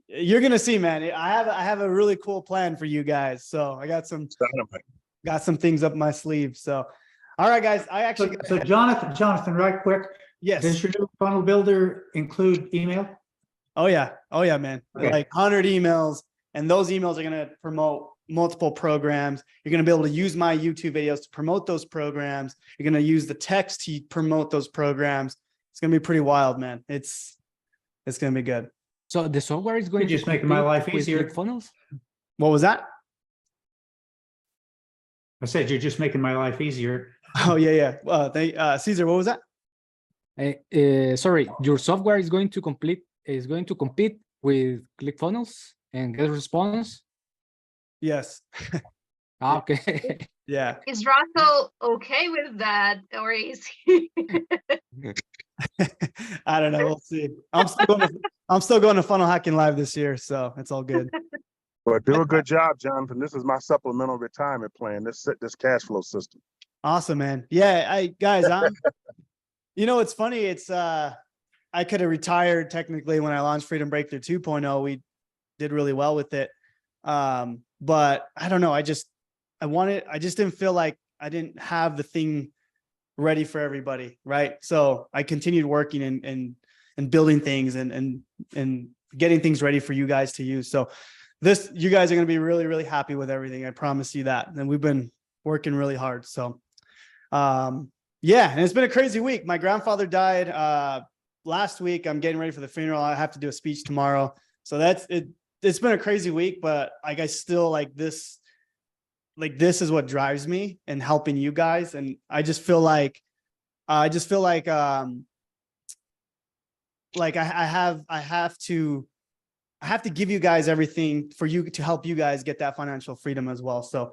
A: You're going to see, man, I have a really cool plan for you guys. So I got some things up my sleeve. So, all right, guys, I actually
E: so Jonathan, right quick,
A: Yes.
E: Does your new funnel builder include email?
A: Oh yeah. Oh yeah, man.
E: Okay.
A: Like 100 emails, and those emails are going to promote multiple programs. You're going to be able to use my YouTube videos to promote those programs. You're going to use the text to promote those programs. It's going to be pretty wild, man. It's going to be good.
L: So the software is going
E: You're
L: to
E: just making my
L: compete
E: life
L: with
E: easier.
L: ClickFunnels?
A: What was that?
E: I said you're just making my life easier.
A: Oh yeah, yeah. Caesar, what was that?
L: Sorry, your software is going to compete with ClickFunnels and get response.
A: Yes.
L: Okay.
A: Yeah.
M: Is Russell okay with that, or is he?
A: I don't know. We'll see. I'm still going to Funnel Hacking Live this year, so it's all good.
T: But do a good job, Jonathan. This is my supplemental retirement plan. This cash flow system.
A: Awesome, man. Yeah, you know, it's funny. It's I could have retired technically when I launched Freedom Breakthrough 2.0. We did really well with it. But I don't know. I just didn't feel like I didn't have the thing ready for everybody. Right. So I continued working and building things and getting things ready for you guys to use. So you guys are going to be really, really happy with everything. I promise you that. And we've been working really hard. So, yeah, and it's been a crazy week. My grandfather died, last week. I'm getting ready for the funeral. I have to do a speech tomorrow. So that's it. It's been a crazy week, but I still this is what drives me and helping you guys. And I just feel like, I have to give you guys everything for you to help you guys get that financial freedom as well. So,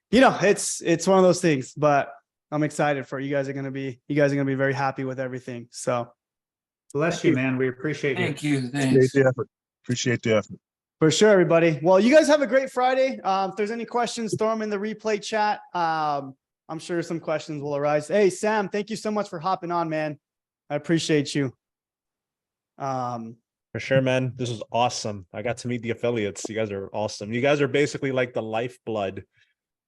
A: you know, it's one of those things, but I'm excited for you guys are going to be very happy with everything. So
E: bless you, man. We appreciate you.
S: Thank you.
T: Appreciate the effort. Appreciate the effort.
A: For sure, everybody. Well, you guys have a great Friday. If there's any questions, throw them in the replay chat. I'm sure some questions will arise. Hey, Sam, thank you so much for hopping on, man. I appreciate you.
G: For sure, man. This was awesome. I got to meet the affiliates. You guys are awesome. You guys are basically like the lifeblood,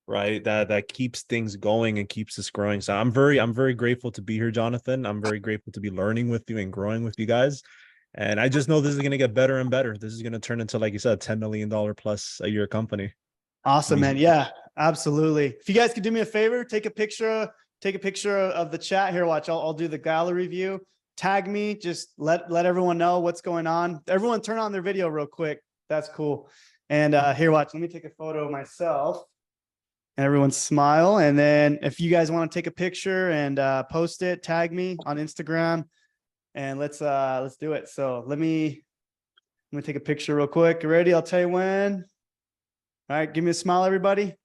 G: right? That keeps things going and keeps us growing. So I'm very grateful to be here, Jonathan. I'm very grateful to be learning with you and growing with you guys. And I just know this is going to get better and better. This is going to turn into, like you said, $10 million plus a year company.
A: Awesome, man. Yeah, absolutely. If you guys could do me a favor, take a picture of the chat here. Watch, I'll do the gallery view. Tag me, just let everyone know what's going on. Everyone turn on their video real quick. That's cool. And here, watch, let me take a photo of myself and everyone smile. And then if you guys want to take a picture and post it, tag me on Instagram and let's do it. So let me take a picture real quick. You ready? I'll tell you when. All right, give me a smile, everybody.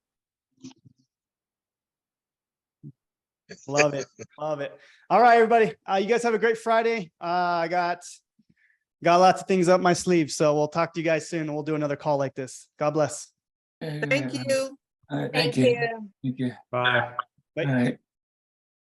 A: Love it. Love it. All right, everybody. You guys have a great Friday. I got lots of things up my sleeve. So we'll talk to you guys soon and we'll do another call like this. God bless.
U: Thank you.
S: Thank you. Thank you.
E: Bye.
A: Bye.
S: All right.